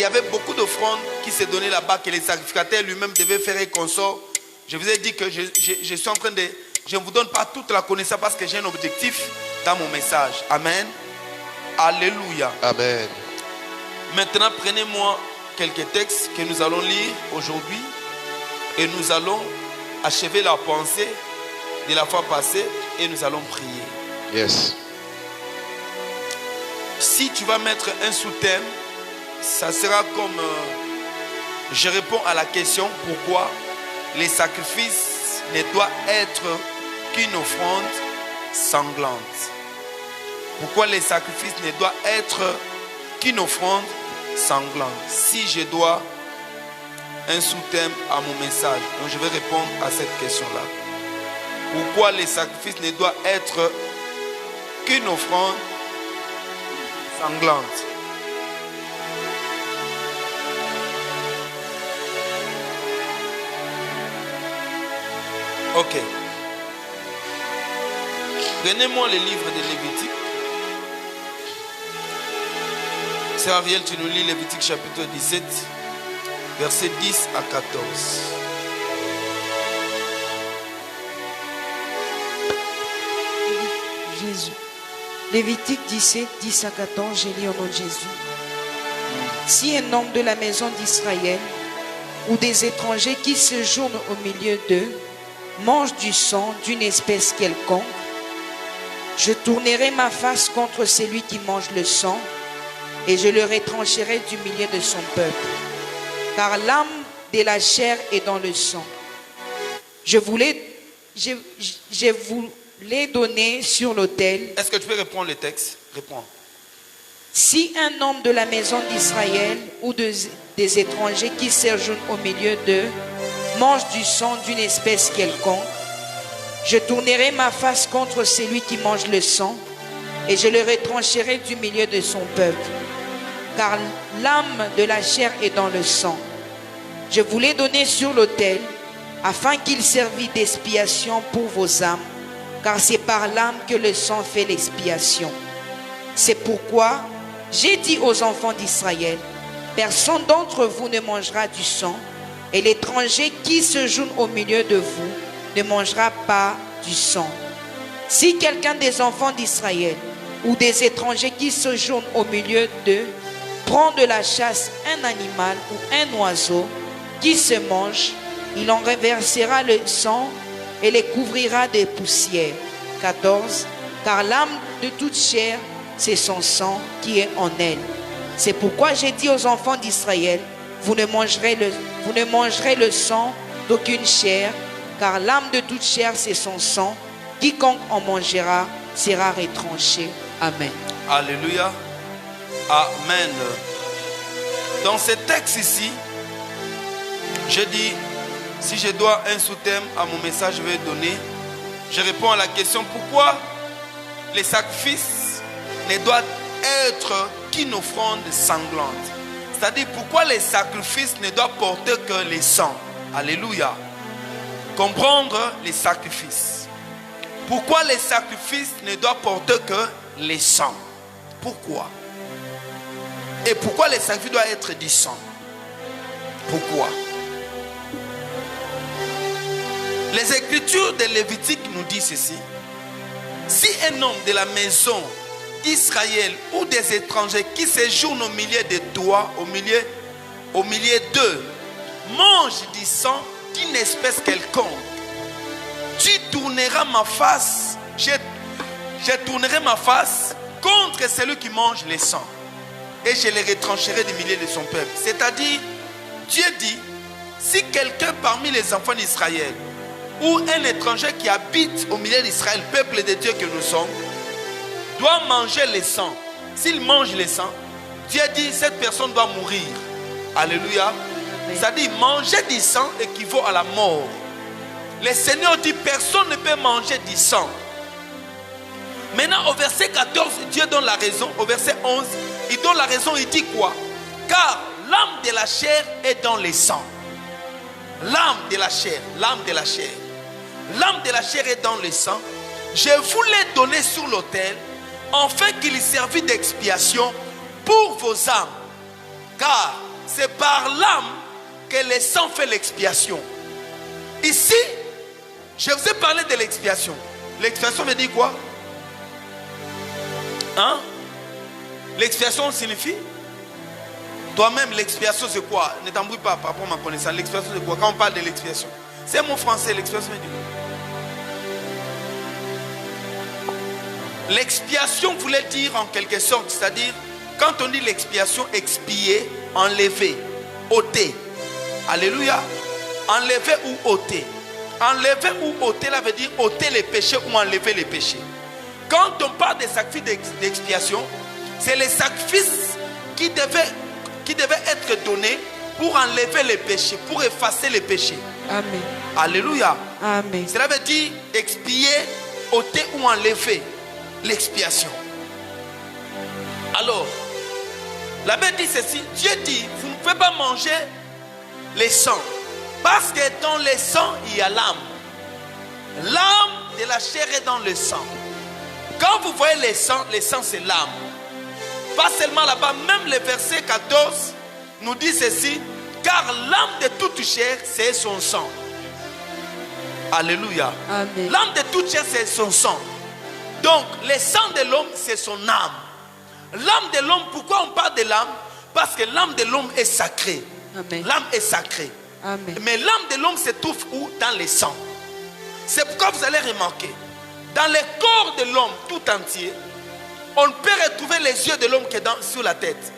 avait beaucoup d'offrandes qui se donnaient là-bas, que les sacrificateurs lui-même devaient faire et consort. Je vous ai dit que je suis en train de... Je ne vous donne pas toute la connaissance parce que j'ai un objectif dans mon message. Amen. Alléluia. Amen. Maintenant, prenez-moi quelques textes que nous allons lire aujourd'hui et nous allons achever la pensée de la fois passée et nous allons prier. Yes. Si tu vas mettre un sous-thème, ça sera comme je réponds à la question pourquoi les sacrifices ne doivent être qu'une offrande sanglante. Pourquoi les sacrifices ne doivent être qu'une offrande sanglante. Si je dois un sous-thème à mon message, donc je vais répondre à cette question-là. Pourquoi les sacrifices ne doivent être qu'une offrande sanglante. Ok. Prenez-moi les livres de Lévitique. Sœur Ariel, tu nous lis Lévitique chapitre 17, versets 10 à 14. Jésus. Lévitique 17, 10 à 14, j'ai lu au nom de Jésus. Si un homme de la maison d'Israël ou des étrangers qui séjournent au milieu d'eux mange du sang d'une espèce quelconque, je tournerai ma face contre celui qui mange le sang et je le retrancherai du milieu de son peuple. Car l'âme de la chair est dans le sang. Je voulais donner sur l'autel. Est-ce que tu peux répondre le texte? Réponds. Si un homme de la maison d'Israël ou des étrangers qui séjournent au milieu d'eux mange du sang d'une espèce quelconque, je tournerai ma face contre celui qui mange le sang et je le retrancherai du milieu de son peuple. Car l'âme de la chair est dans le sang. Je vous l'ai donné sur l'autel afin qu'il servît d'expiation pour vos âmes, car c'est par l'âme que le sang fait l'expiation. C'est pourquoi j'ai dit aux enfants d'Israël, personne d'entre vous ne mangera du sang, et l'étranger qui se joue au milieu de vous ne mangera pas du sang. Si quelqu'un des enfants d'Israël ou des étrangers qui se jouent au milieu d'eux prend de la chasse un animal ou un oiseau qui se mange, il en reversera le sang et les couvrira de poussière. 14. Car l'âme de toute chair, c'est son sang qui est en elle. C'est pourquoi j'ai dit aux enfants d'Israël, vous ne mangerez le sang d'aucune chair, car l'âme de toute chair, c'est son sang. Quiconque en mangera sera retranché. Amen. Alléluia. Amen. Dans ce texte ici, je dis, si je dois un sous-thème à mon message, je vais donner. Je réponds à la question, pourquoi les sacrifices ne doivent être qu'une offrande sanglante? C'est-à-dire, pourquoi les sacrifices ne doivent porter que le sang? Alléluia. Comprendre les sacrifices. Pourquoi les sacrifices ne doivent porter que le sang? Pourquoi? Et pourquoi les sacrifices doivent être du sang? Pourquoi? Les Écritures de Lévitique nous disent ceci. Si un homme de la maison d'Israël ou des étrangers qui séjournent au milieu de toi, au milieu d'eux, mange du sang d'une espèce quelconque, tu tourneras ma face, je tournerai ma face contre celui qui mange le sang et je les retrancherai du milieu de son peuple. C'est-à-dire, Dieu dit, si quelqu'un parmi les enfants d'Israël ou un étranger qui habite au milieu d'Israël, peuple de Dieu que nous sommes, doit manger le sang. S'il mange le sang, Dieu dit cette personne doit mourir. Alléluia. C'est-à-dire manger du sang équivaut à la mort. Le Seigneur dit personne ne peut manger du sang. Maintenant au verset 14, Dieu donne la raison. Au verset 11, il donne la raison, il dit quoi? Car l'âme de la chair est dans le sang. L'âme de la chair, l'âme de la chair. L'âme de la chair est dans le sang. Je vous l'ai donné sur l'autel, afin qu'il servît d'expiation pour vos âmes. Car c'est par l'âme que le sang fait l'expiation. Ici, je vous ai parlé de l'expiation. L'expiation veut dire quoi? Hein? L'expiation signifie? Toi-même, l'expiation c'est quoi? Ne t'embrouille pas par rapport à ma connaissance. L'expiation c'est quoi? Quand on parle de l'expiation, c'est un mot français, l'expiation veut dire quoi? L'expiation voulait dire en quelque sorte, c'est-à-dire, quand on dit l'expiation, expier, enlever, ôter. Alléluia. Enlever ou ôter. Enlever ou ôter, là veut dire ôter les péchés ou enlever les péchés. Quand on parle des sacrifices d'expiation, c'est les sacrifices qui devaient être donnés pour enlever les péchés, pour effacer les péchés. Amen. Alléluia. Amen. Cela veut dire expier, ôter ou enlever l'expiation. Alors, la Bible dit ceci, Dieu dit, vous ne pouvez pas manger les sangs, parce que dans le sang, il y a l'âme. L'âme de la chair est dans le sang. Quand vous voyez les sangs c'est l'âme. Pas seulement là-bas, même le verset 14 nous dit ceci, car l'âme de toute chair, c'est son sang. Alléluia. Amen. L'âme de toute chair, c'est son sang. Donc, le sang de l'homme, c'est son âme. L'âme de l'homme, pourquoi on parle de l'âme? Parce que l'âme de l'homme est sacrée. Amen. L'âme est sacrée. Amen. Mais l'âme de l'homme se trouve où? Dans le sang. C'est pourquoi vous allez remarquer, dans le corps de l'homme tout entier, on ne peut retrouver les yeux de l'homme que sur la tête.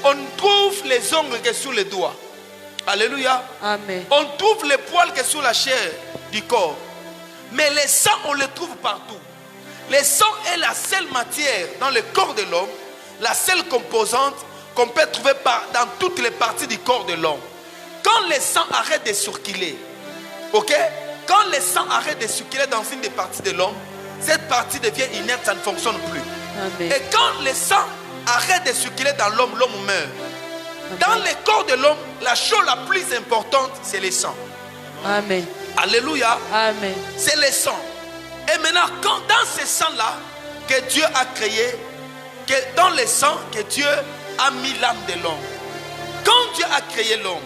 On trouve les ongles que sur les doigts. Alléluia. Amen. On trouve les poils que sur la chair du corps. Mais le sang, on le trouve partout. Le sang est la seule matière dans le corps de l'homme, la seule composante qu'on peut trouver dans toutes les parties du corps de l'homme. Quand le sang arrête de circuler, ok? Quand le sang arrête de circuler dans une des parties de l'homme, cette partie devient inerte, ça ne fonctionne plus. Amen. Et quand le sang arrête de circuler dans l'homme, l'homme meurt. Dans le corps de l'homme, la chose la plus importante, c'est le sang. Amen. Alléluia. Amen. C'est le sang. Et maintenant, quand dans ce sang-là, que Dieu a créé, que dans le sang, que Dieu a mis l'âme de l'homme. Quand Dieu a créé l'homme,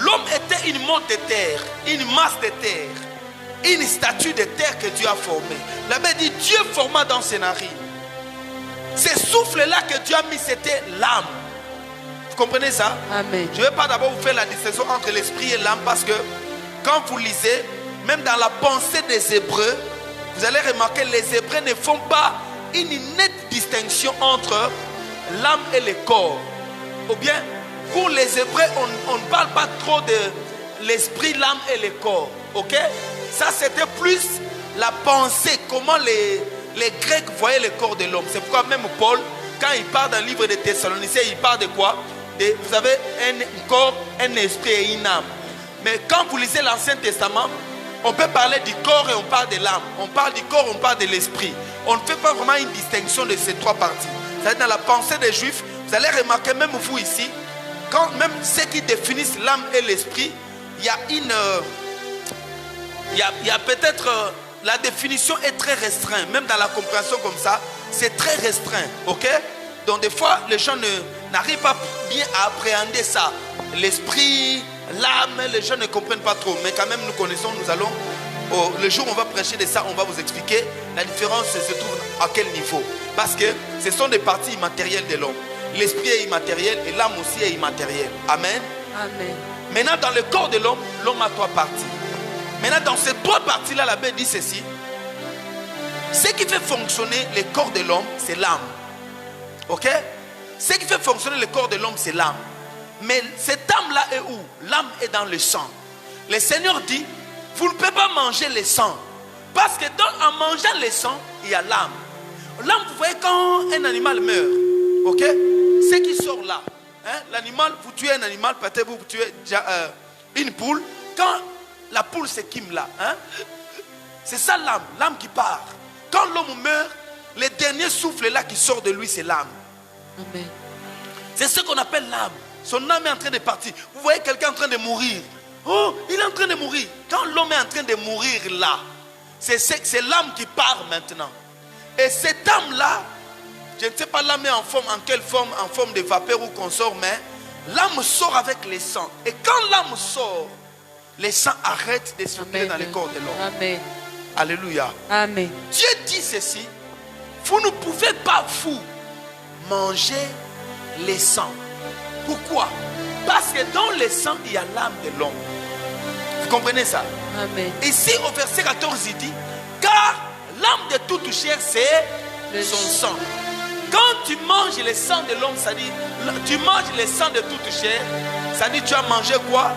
l'homme était une motte de terre, une masse de terre, une statue de terre que Dieu a formée. La Bible dit, Dieu forma dans ses narines. Ce souffle-là que Dieu a mis, c'était l'âme. Vous comprenez ça? Amen. Je ne vais pas d'abord vous faire la distinction entre l'esprit et l'âme, parce que quand vous lisez, même dans la pensée des Hébreux, vous allez remarquer que les Hébreux ne font pas une nette distinction entre l'âme et le corps. Ou bien, pour les Hébreux, on ne parle pas trop de l'esprit, l'âme et le corps. Ok? Ça, c'était plus la pensée, comment les Grecs voyaient le corps de l'homme. C'est pourquoi même Paul, quand il parle dans le livre des Thessaloniciens, il parle de quoi? Vous avez un corps, un esprit et une âme. Mais quand vous lisez l'Ancien Testament, on peut parler du corps et on parle de l'âme. On parle du corps, on parle de l'esprit. On ne fait pas vraiment une distinction de ces trois parties. C'est-à-dire dans la pensée des Juifs, vous allez remarquer, même vous ici, quand même ceux qui définissent l'âme et l'esprit, il y a il y a peut-être, la définition est très restreinte. Même dans la compréhension comme ça, c'est très restreint. Ok? Donc des fois, les gens n'arrivent pas bien à appréhender ça. L'esprit, l'âme, les gens ne comprennent pas trop. Mais quand même, nous connaissons, nous allons, le jour où on va prêcher de ça, on va vous expliquer la différence se trouve à quel niveau. Parce que ce sont des parties immatérielles de l'homme. L'esprit est immatériel et l'âme aussi est immatérielle. Amen. Amen. Maintenant, dans le corps de l'homme, l'homme a trois parties. Maintenant, dans ces trois parties-là, la Bible dit ceci. Ce qui fait fonctionner le corps de l'homme, c'est l'âme. Ok? Ce qui fait fonctionner le corps de l'homme, c'est l'âme. Mais cette âme-là est où? L'âme est dans le sang. Le Seigneur dit, vous ne pouvez pas manger le sang. Parce que en mangeant le sang, il y a l'âme. L'âme, vous voyez, quand un animal meurt, ok? Ce qui sort là, hein, l'animal, vous tuez un animal, peut-être vous tuez une poule. Quand la poule s'équime là, hein, c'est ça l'âme, l'âme qui part. Quand l'homme meurt, le dernier souffle là qui sort de lui, c'est l'âme. Amen. C'est ce qu'on appelle l'âme. Son âme est en train de partir. Vous voyez quelqu'un en train de mourir. Oh, il est en train de mourir. Quand l'homme est en train de mourir là, c'est l'âme qui part maintenant. Et cette âme là, je ne sais pas l'âme est en quelle forme, en forme de vapeur ou consort, mais l'âme sort avec le sang. Et quand l'âme sort, le sang arrête de circuler dans le corps de l'homme. Amen. Alléluia. Amen. Dieu dit ceci. Vous ne pouvez pas, vous, manger le sang. Pourquoi? Parce que dans le sang, il y a l'âme de l'homme. Vous comprenez ça? Amen. Ici, au verset 14, il dit, car l'âme de toute chair, c'est son sang. Quand tu manges le sang de l'homme, ça dit, tu manges le sang de toute chair, ça dit, tu as mangé quoi?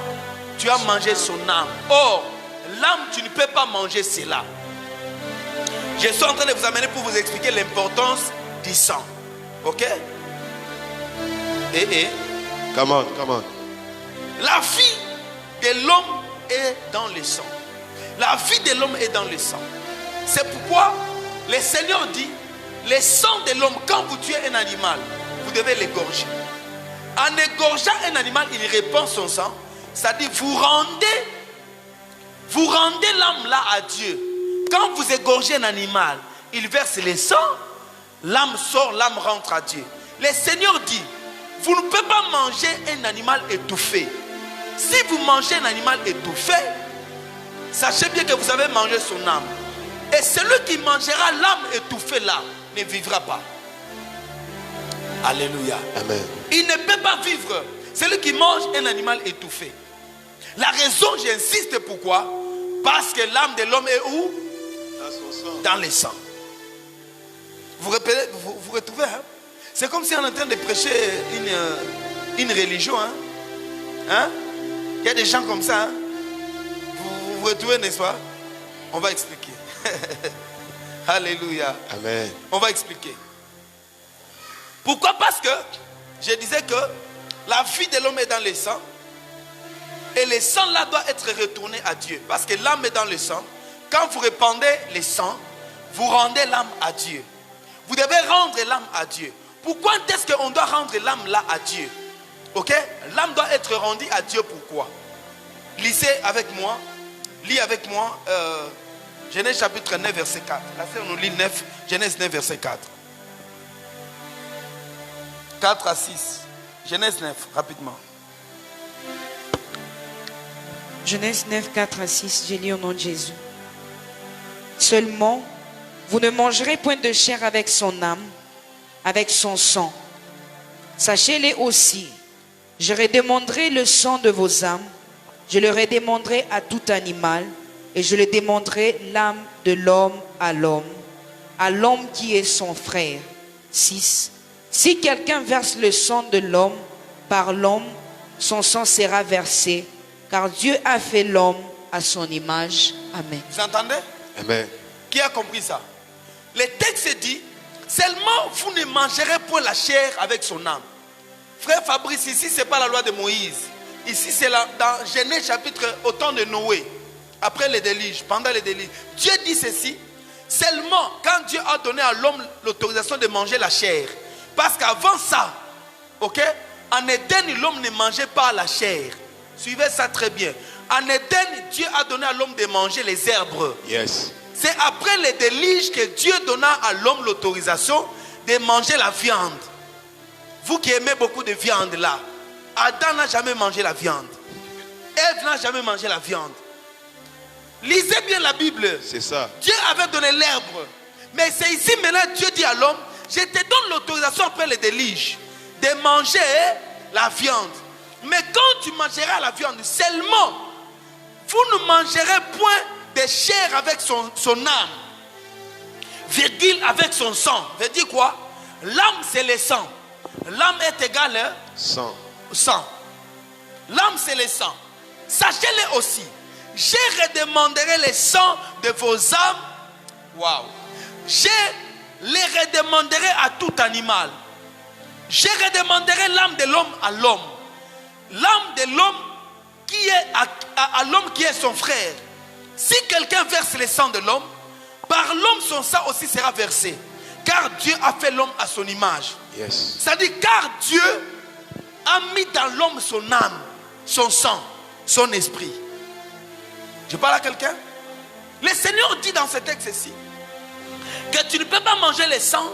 Tu as mangé son âme. Or, l'âme, tu ne peux pas manger cela. Je suis en train de vous amener pour vous expliquer l'importance du sang. Ok? Come on, come on. La vie de l'homme est dans le sang. La vie de l'homme est dans le sang. C'est pourquoi le Seigneur dit, le sang de l'homme, quand vous tuez un animal, vous devez l'égorger. En égorgeant un animal, il répand son sang. C'est-à-dire, vous rendez l'âme là à Dieu. Quand vous égorgez un animal, il verse le sang, l'âme sort, l'âme rentre à Dieu. Le Seigneur dit, vous ne pouvez pas manger un animal étouffé. Si vous mangez un animal étouffé, sachez bien que vous avez mangé son âme. Et celui qui mangera l'âme étouffée là, ne vivra pas. Alléluia. Amen. Il ne peut pas vivre. Celui qui mange un animal étouffé. La raison, j'insiste, pourquoi? Parce que l'âme de l'homme est où? Dans son sang. Dans le sang. Vous retrouvez, hein? C'est comme si on est en train de prêcher une religion. Hein? Il y a des gens comme ça. Hein? Vous retrouvez, n'est-ce pas? On va expliquer. Alléluia. Amen. On va expliquer. Pourquoi? Parce que je disais que la vie de l'homme est dans le sang. Et le sang là doit être retourné à Dieu. Parce que l'âme est dans le sang. Quand vous répandez le sang, vous rendez l'âme à Dieu. Vous devez rendre l'âme à Dieu. Pourquoi est-ce qu'on doit rendre l'âme là à Dieu? Ok? L'âme doit être rendue à Dieu. Pourquoi? Lisez avec moi. Lis avec moi Genèse chapitre 9 verset 4. La sœur nous lit Genèse 9 verset 4. 4 à 6. Genèse 9, rapidement. Genèse 9, 4 à 6, j'ai lu au nom de Jésus. Seulement, vous ne mangerez point de chair avec son âme, avec son sang. Sachez-le aussi, je redemanderai le sang de vos âmes, je le redemanderai à tout animal, et je le demanderai l'âme de l'homme à l'homme qui est son frère. 6. Si quelqu'un verse le sang de l'homme par l'homme, son sang sera versé, car Dieu a fait l'homme à son image. Amen. Vous entendez? Amen. Qui a compris ça? Le texte dit, seulement vous ne mangerez point la chair avec son âme. Frère Fabrice, ici ce n'est pas la loi de Moïse. Ici c'est dans Genèse chapitre au temps de Noé. Après le déluge, pendant le déluge. Dieu dit ceci, seulement quand Dieu a donné à l'homme l'autorisation de manger la chair. Parce qu'avant ça, ok, en Éden, l'homme ne mangeait pas la chair. Suivez ça très bien. En Éden, Dieu a donné à l'homme de manger les herbes. Yes. C'est après le déluge que Dieu donna à l'homme l'autorisation de manger la viande. Vous qui aimez beaucoup de viande là, Adam n'a jamais mangé la viande. Ève n'a jamais mangé la viande. Lisez bien la Bible. C'est ça. Dieu avait donné l'herbe. Mais c'est ici maintenant Dieu dit à l'homme, je te donne l'autorisation après le déluge de manger la viande. Mais quand tu mangeras la viande, seulement, vous ne mangerez point de chair avec son âme, virgule avec son sang. Veut dire quoi? L'âme c'est le sang. L'âme est égale Sang. sang. L'âme c'est le sang. Sachez-le aussi, je redemanderai le sang de vos âmes. Waouh. Je les redemanderai à tout animal. Je redemanderai l'âme de l'homme à l'homme. L'âme de l'homme qui est à l'homme qui est son frère. Si quelqu'un verse le sang de l'homme, par l'homme son sang aussi sera versé. Car Dieu a fait l'homme à son image. Yes. C'est-à-dire car Dieu a mis dans l'homme son âme, son sang, son esprit. Je parle à quelqu'un? Le Seigneur dit dans ce texte-ci que tu ne peux pas manger le sang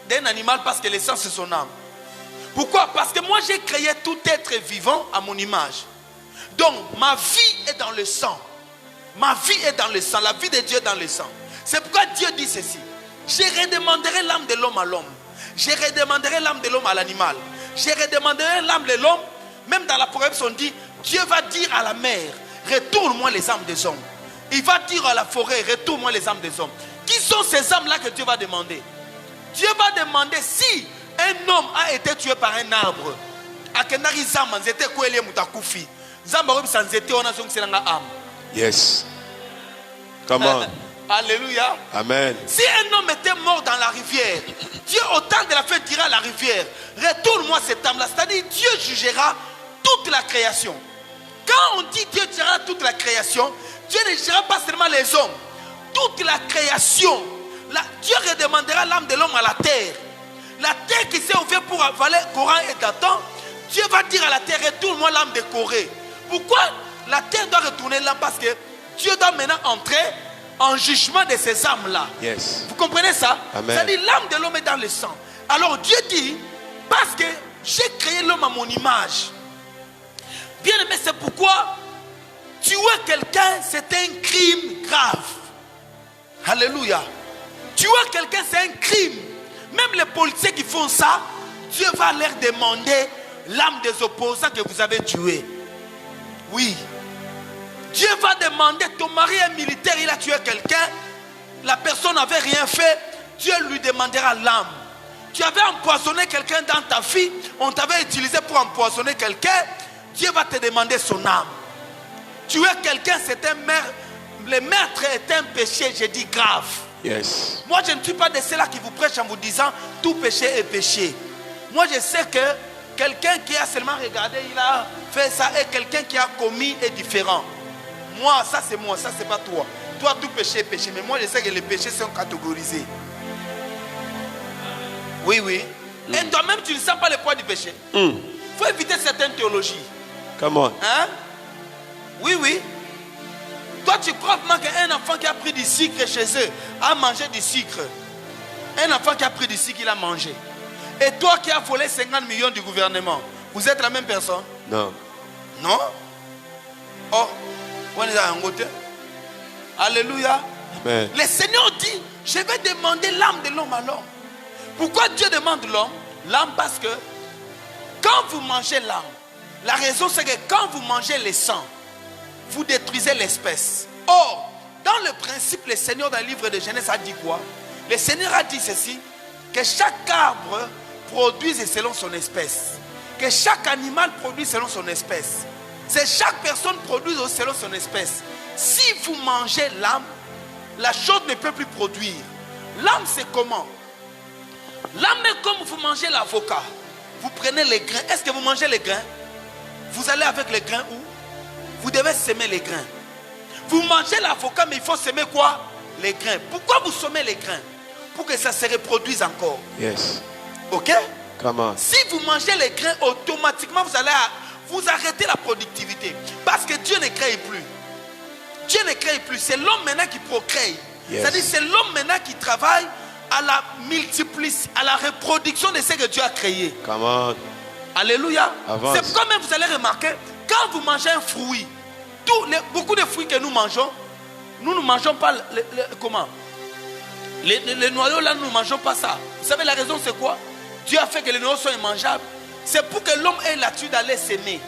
d'un animal parce que le sang c'est son âme. Pourquoi? Parce que moi j'ai créé tout être vivant à mon image. Donc ma vie est dans le sang. Ma vie est dans le sang. La vie de Dieu est dans le sang. C'est pourquoi Dieu dit ceci. Je redemanderai l'âme de l'homme à l'homme. Je redemanderai l'âme de l'homme à l'animal. Je redemanderai l'âme de l'homme. Même dans l'Apocalypse on dit, Dieu va dire à la mer, retourne-moi les âmes des hommes. Il va dire à la forêt, retourne-moi les âmes des hommes. Qui sont ces âmes-là que Dieu va demander? Dieu va demander si un homme a été tué par un arbre. Yes. Come on. Alléluia. Amen. Si un homme était mort dans la rivière, Dieu au temps de la fête dira à la rivière, retourne-moi cette âme-là. C'est-à-dire Dieu jugera toute la création. Quand on dit Dieu jugera toute la création, Dieu ne jugera pas seulement les hommes. Toute la création. Dieu redemandera l'âme de l'homme à la terre. La terre qui s'est ouverte pour avaler Coran et Dathan, Dieu va dire à la terre, retourne-moi l'âme de Corée. Pourquoi la terre doit retourner l'âme? Parce que Dieu doit maintenant entrer en jugement de ces âmes-là. Yes. Vous comprenez ça? Amen. C'est-à-dire l'âme de l'homme est dans le sang. Alors Dieu dit, parce que j'ai créé l'homme à mon image. Bien aimé, c'est pourquoi tuer quelqu'un, c'est un crime grave. Alléluia. Tuer quelqu'un, c'est un crime. Même les policiers qui font ça, Dieu va leur demander l'âme des opposants que vous avez tués. Oui. Dieu va demander, ton mari est militaire, il a tué quelqu'un, la personne n'avait rien fait, Dieu lui demandera l'âme. Tu avais empoisonné quelqu'un dans ta vie, on t'avait utilisé pour empoisonner quelqu'un, Dieu va te demander son âme. Tuer quelqu'un, c'est un meurtre. Le meurtre est un péché, je dis grave. Yes. Moi, je ne suis pas de ceux-là qui vous prêchent en vous disant tout péché est péché. Moi, je sais que quelqu'un qui a seulement regardé, il a fait ça, et quelqu'un qui a commis est différent. Moi, ça c'est pas toi. Toi, tout péché est péché. Mais moi, je sais que les péchés sont catégorisés. Oui, oui. Et toi-même, tu ne sens pas le poids du péché. Il faut éviter certaines théologies. Come on. Hein? Oui, oui. Toi, tu crois vraiment qu'un enfant qui a pris du sucre chez eux a mangé du sucre. Un enfant qui a pris du sucre, il a mangé. Et toi qui as volé 50 millions du gouvernement, vous êtes la même personne? Non. Non? Oh, on est à un côté. Alléluia. Amen. Le Seigneur dit, je vais demander l'âme de l'homme à l'homme. Pourquoi Dieu demande l'homme? L'âme parce que quand vous mangez l'âme, la raison c'est que quand vous mangez le sang, vous détruisez l'espèce. Or, dans le principe, le Seigneur dans le livre de Genèse a dit quoi? Le Seigneur a dit ceci, que chaque arbre produise selon son espèce. Que chaque animal produise selon son espèce. C'est chaque personne produise selon son espèce. Si vous mangez l'âme, la chose ne peut plus produire. L'âme c'est comment? L'âme est comme vous mangez l'avocat. Vous prenez les grains. Est-ce que vous mangez les grains? Vous allez avec les grains où? Vous devez semer les grains. Vous mangez l'avocat, mais il faut semer quoi? Les grains. Pourquoi vous semez les grains? Pour que ça se reproduise encore. Yes. Ok? Come on. Si vous mangez les grains, automatiquement vous allez vous arrêter la productivité. Parce que Dieu ne crée plus. Dieu ne crée plus. C'est l'homme maintenant qui procrée. Yes. C'est-à-dire c'est l'homme maintenant qui travaille à la multiplicité, à la reproduction de ce que Dieu a créé. Come on. Alléluia. Avance. C'est pourquoi même vous allez remarquer, quand vous mangez un fruit, beaucoup de fruits que nous mangeons, nous ne mangeons pas comment? Les noyaux là, nous ne mangeons pas ça. Vous savez la raison c'est quoi? Dieu a fait que les noyaux soient immangeables. C'est pour que l'homme ait l'attitude d'aller s'aimer.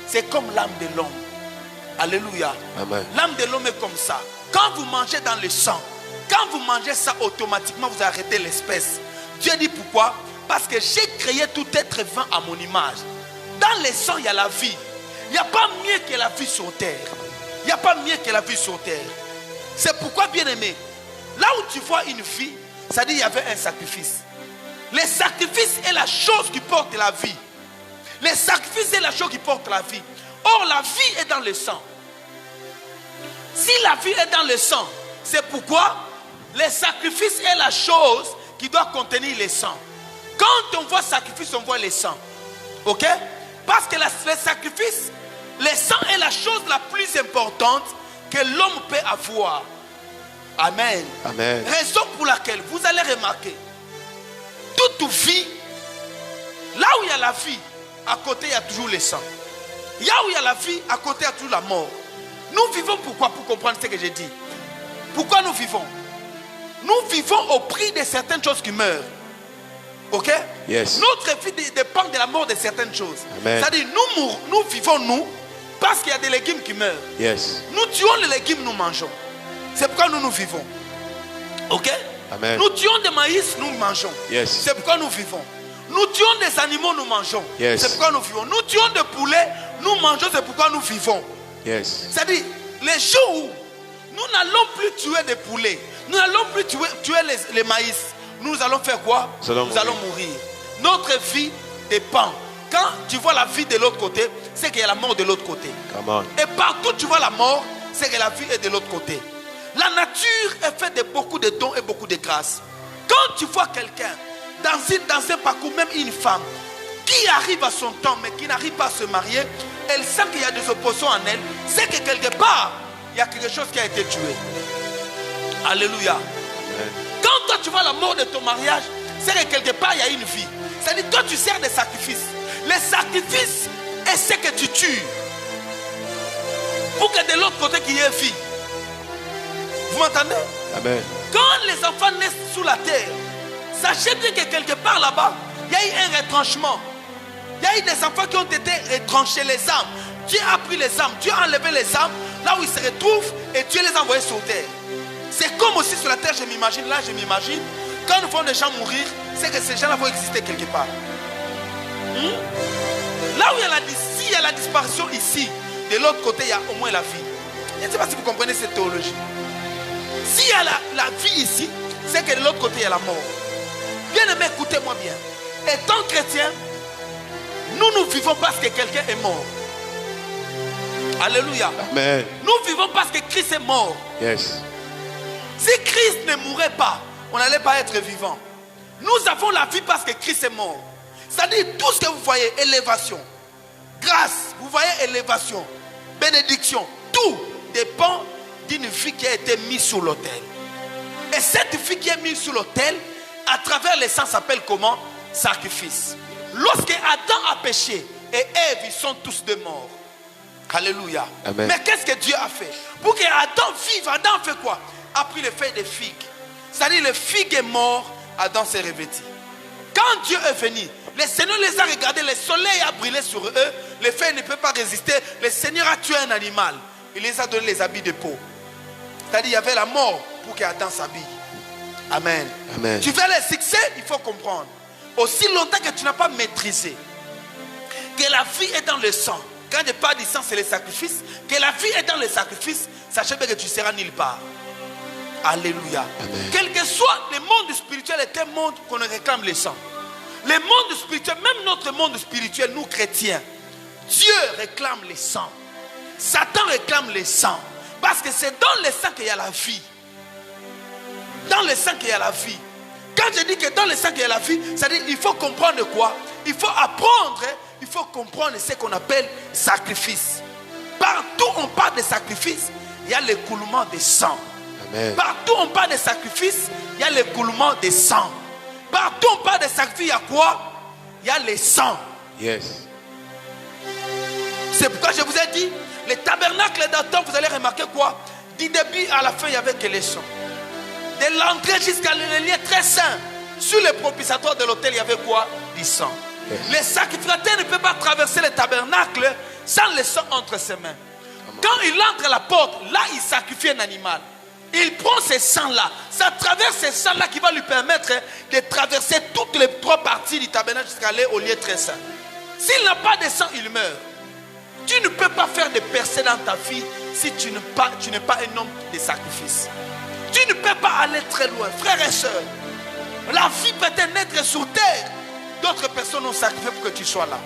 C'est comme l'âme de l'homme. Alléluia. Amen. L'âme de l'homme est comme ça. Quand vous mangez dans le sang, quand vous mangez ça, automatiquement vous arrêtez l'espèce. Dieu dit pourquoi? Parce que j'ai créé tout être vivant à mon image. Dans le sang, il y a la vie. Il n'y a pas mieux que la vie sur terre. Il n'y a pas mieux que la vie sur terre. C'est pourquoi, bien aimé, là où tu vois une vie, ça dit qu'il y avait un sacrifice. Le sacrifice est la chose qui porte la vie. Le sacrifice est la chose qui porte la vie. Or, la vie est dans le sang. Si la vie est dans le sang, c'est pourquoi le sacrifice est la chose qui doit contenir le sang. Quand on voit sacrifice, on voit le sang. Ok? Parce que le sacrifice, le sang est la chose la plus importante que l'homme peut avoir. Amen. Amen. Raison pour laquelle vous allez remarquer, toute vie Là où il y a la vie, à côté il y a toujours le sang. Là où il y a la vie, à côté il y a toujours la mort. Nous vivons pourquoi? Pour comprendre ce que j'ai dit. Pourquoi nous vivons? Nous vivons au prix de certaines choses qui meurent. Ok? Yes. Notre vie dépend de la mort de certaines choses. C'est-à-dire, nous vivons, nous, parce qu'il y a des légumes qui meurent. Yes. Nous tuons les légumes, nous mangeons. C'est pourquoi nous vivons. Ok? Amen. Nous tuons des maïs, nous mangeons. Yes. C'est pourquoi nous vivons. Nous tuons des animaux, nous mangeons. Yes. C'est pourquoi nous vivons. Nous tuons des poulets, nous mangeons, c'est pourquoi nous vivons. Yes. C'est-à-dire, les jours où nous n'allons plus tuer des poulets, nous n'allons plus tuer les maïs, nous allons faire quoi? Nous allons mourir. Notre vie dépend. Quand tu vois la vie de l'autre côté, c'est qu'il y a la mort de l'autre côté. Come on. Et partout tu vois la mort, c'est que la vie est de l'autre côté. La nature est faite de beaucoup de dons et beaucoup de grâces. Quand tu vois quelqu'un dans un parcours, même une femme, qui arrive à son temps mais qui n'arrive pas à se marier, elle sent qu'il y a des oppositions en elle, c'est que quelque part, il y a quelque chose qui a été tué. Alléluia. Amen. Quand toi tu vois la mort de ton mariage, c'est que quelque part il y a une vie. C'est-à-dire toi tu sers des sacrifices. Les sacrifices est ce que tu tues. Pour que de l'autre côté qu'il y ait vie. Vous m'entendez? Amen. Quand les enfants naissent sous la terre, sachez bien que quelque part là-bas, il y a eu un retranchement. Il y a eu des enfants qui ont été retranchés, les âmes. Dieu a pris les âmes, Dieu a enlevé les âmes là où ils se retrouvent et Dieu les a envoyés sur terre. C'est comme aussi sur la terre, je m'imagine, là je m'imagine, quand nous voyons des gens mourir, c'est que ces gens-là vont exister quelque part. Là où il y a la disparition ici, de l'autre côté il y a au moins la vie. Je ne sais pas si vous comprenez cette théologie. S'il y a la vie ici, c'est que de l'autre côté il y a la mort. Bien aimé, écoutez-moi bien. Étant chrétien, nous vivons parce que quelqu'un est mort. Alléluia. Amen. Nous vivons parce que Christ est mort. Yes. Si Christ ne mourait pas, on n'allait pas être vivant. Nous avons la vie parce que Christ est mort. C'est-à-dire tout ce que vous voyez, élévation, grâce, vous voyez élévation, bénédiction, tout dépend d'une vie qui a été mise sur l'autel. Et cette vie qui est mise sur l'autel, à travers le sang s'appelle comment? Sacrifice. Lorsque Adam a péché et Ève, ils sont tous des morts. Alléluia. Amen. Mais qu'est-ce que Dieu a fait? Pour que Adam vive, Adam fait quoi? A pris les feuilles de figues. C'est-à-dire le figue est mort, Adam s'est revêtu. Quand Dieu est venu, le Seigneur les a regardés, le soleil a brûlé sur eux, les feuilles ne peuvent pas résister. Le Seigneur a tué un animal. Il les a donné les habits de peau. C'est-à-dire il y avait la mort pour qu'Adam s'habille. Amen. Amen. Tu veux le succès, il faut comprendre. Aussi longtemps que tu n'as pas maîtrisé que la vie est dans le sang. Quand je parle du sang, c'est le sacrifice. Que la vie est dans le sacrifice, sachez bien que tu seras nulle part. Alléluia. Amen. Quel que soit le monde spirituel, est un monde qu'on réclame le sang. Le monde spirituel, même notre monde spirituel, nous chrétiens, Dieu réclame le sang. Satan réclame le sang. Parce que c'est dans le sang qu'il y a la vie. Dans le sang qu'il y a la vie. Quand je dis que dans le sang qu'il y a la vie, c'est-à-dire il faut comprendre quoi? Il faut apprendre, il faut comprendre ce qu'on appelle sacrifice. Partout on parle de sacrifice, il y a l'écoulement de sang. Amen. Partout on parle de sacrifice, il y a l'écoulement de sang. Partout on parle de sacrifice, il y a quoi? Il y a le sang. Yes. C'est pourquoi je vous ai dit, les tabernacles d'antan, vous allez remarquer quoi? Du début à la fin, il y avait que les sang. De l'entrée jusqu'à le lieu très saint. Sur le propitiatoire de l'autel, il y avait quoi? Du sang. Yes. Les sacrificateurs ne peuvent pas traverser le tabernacle sans le sang entre ses mains. Quand il entre à la porte, là il sacrifie un animal. Il prend ce sang-là. C'est à travers ce sang-là qui va lui permettre de traverser toutes les trois parties du tabernacle jusqu'à aller au lieu très saint. S'il n'a pas de sang, il meurt. Tu ne peux pas faire de percées dans ta vie si tu n'es pas un homme de sacrifice. Tu ne peux pas aller très loin. Frères et sœurs, la vie peut naître sur terre. D'autres personnes ont sacrifié pour que tu sois là.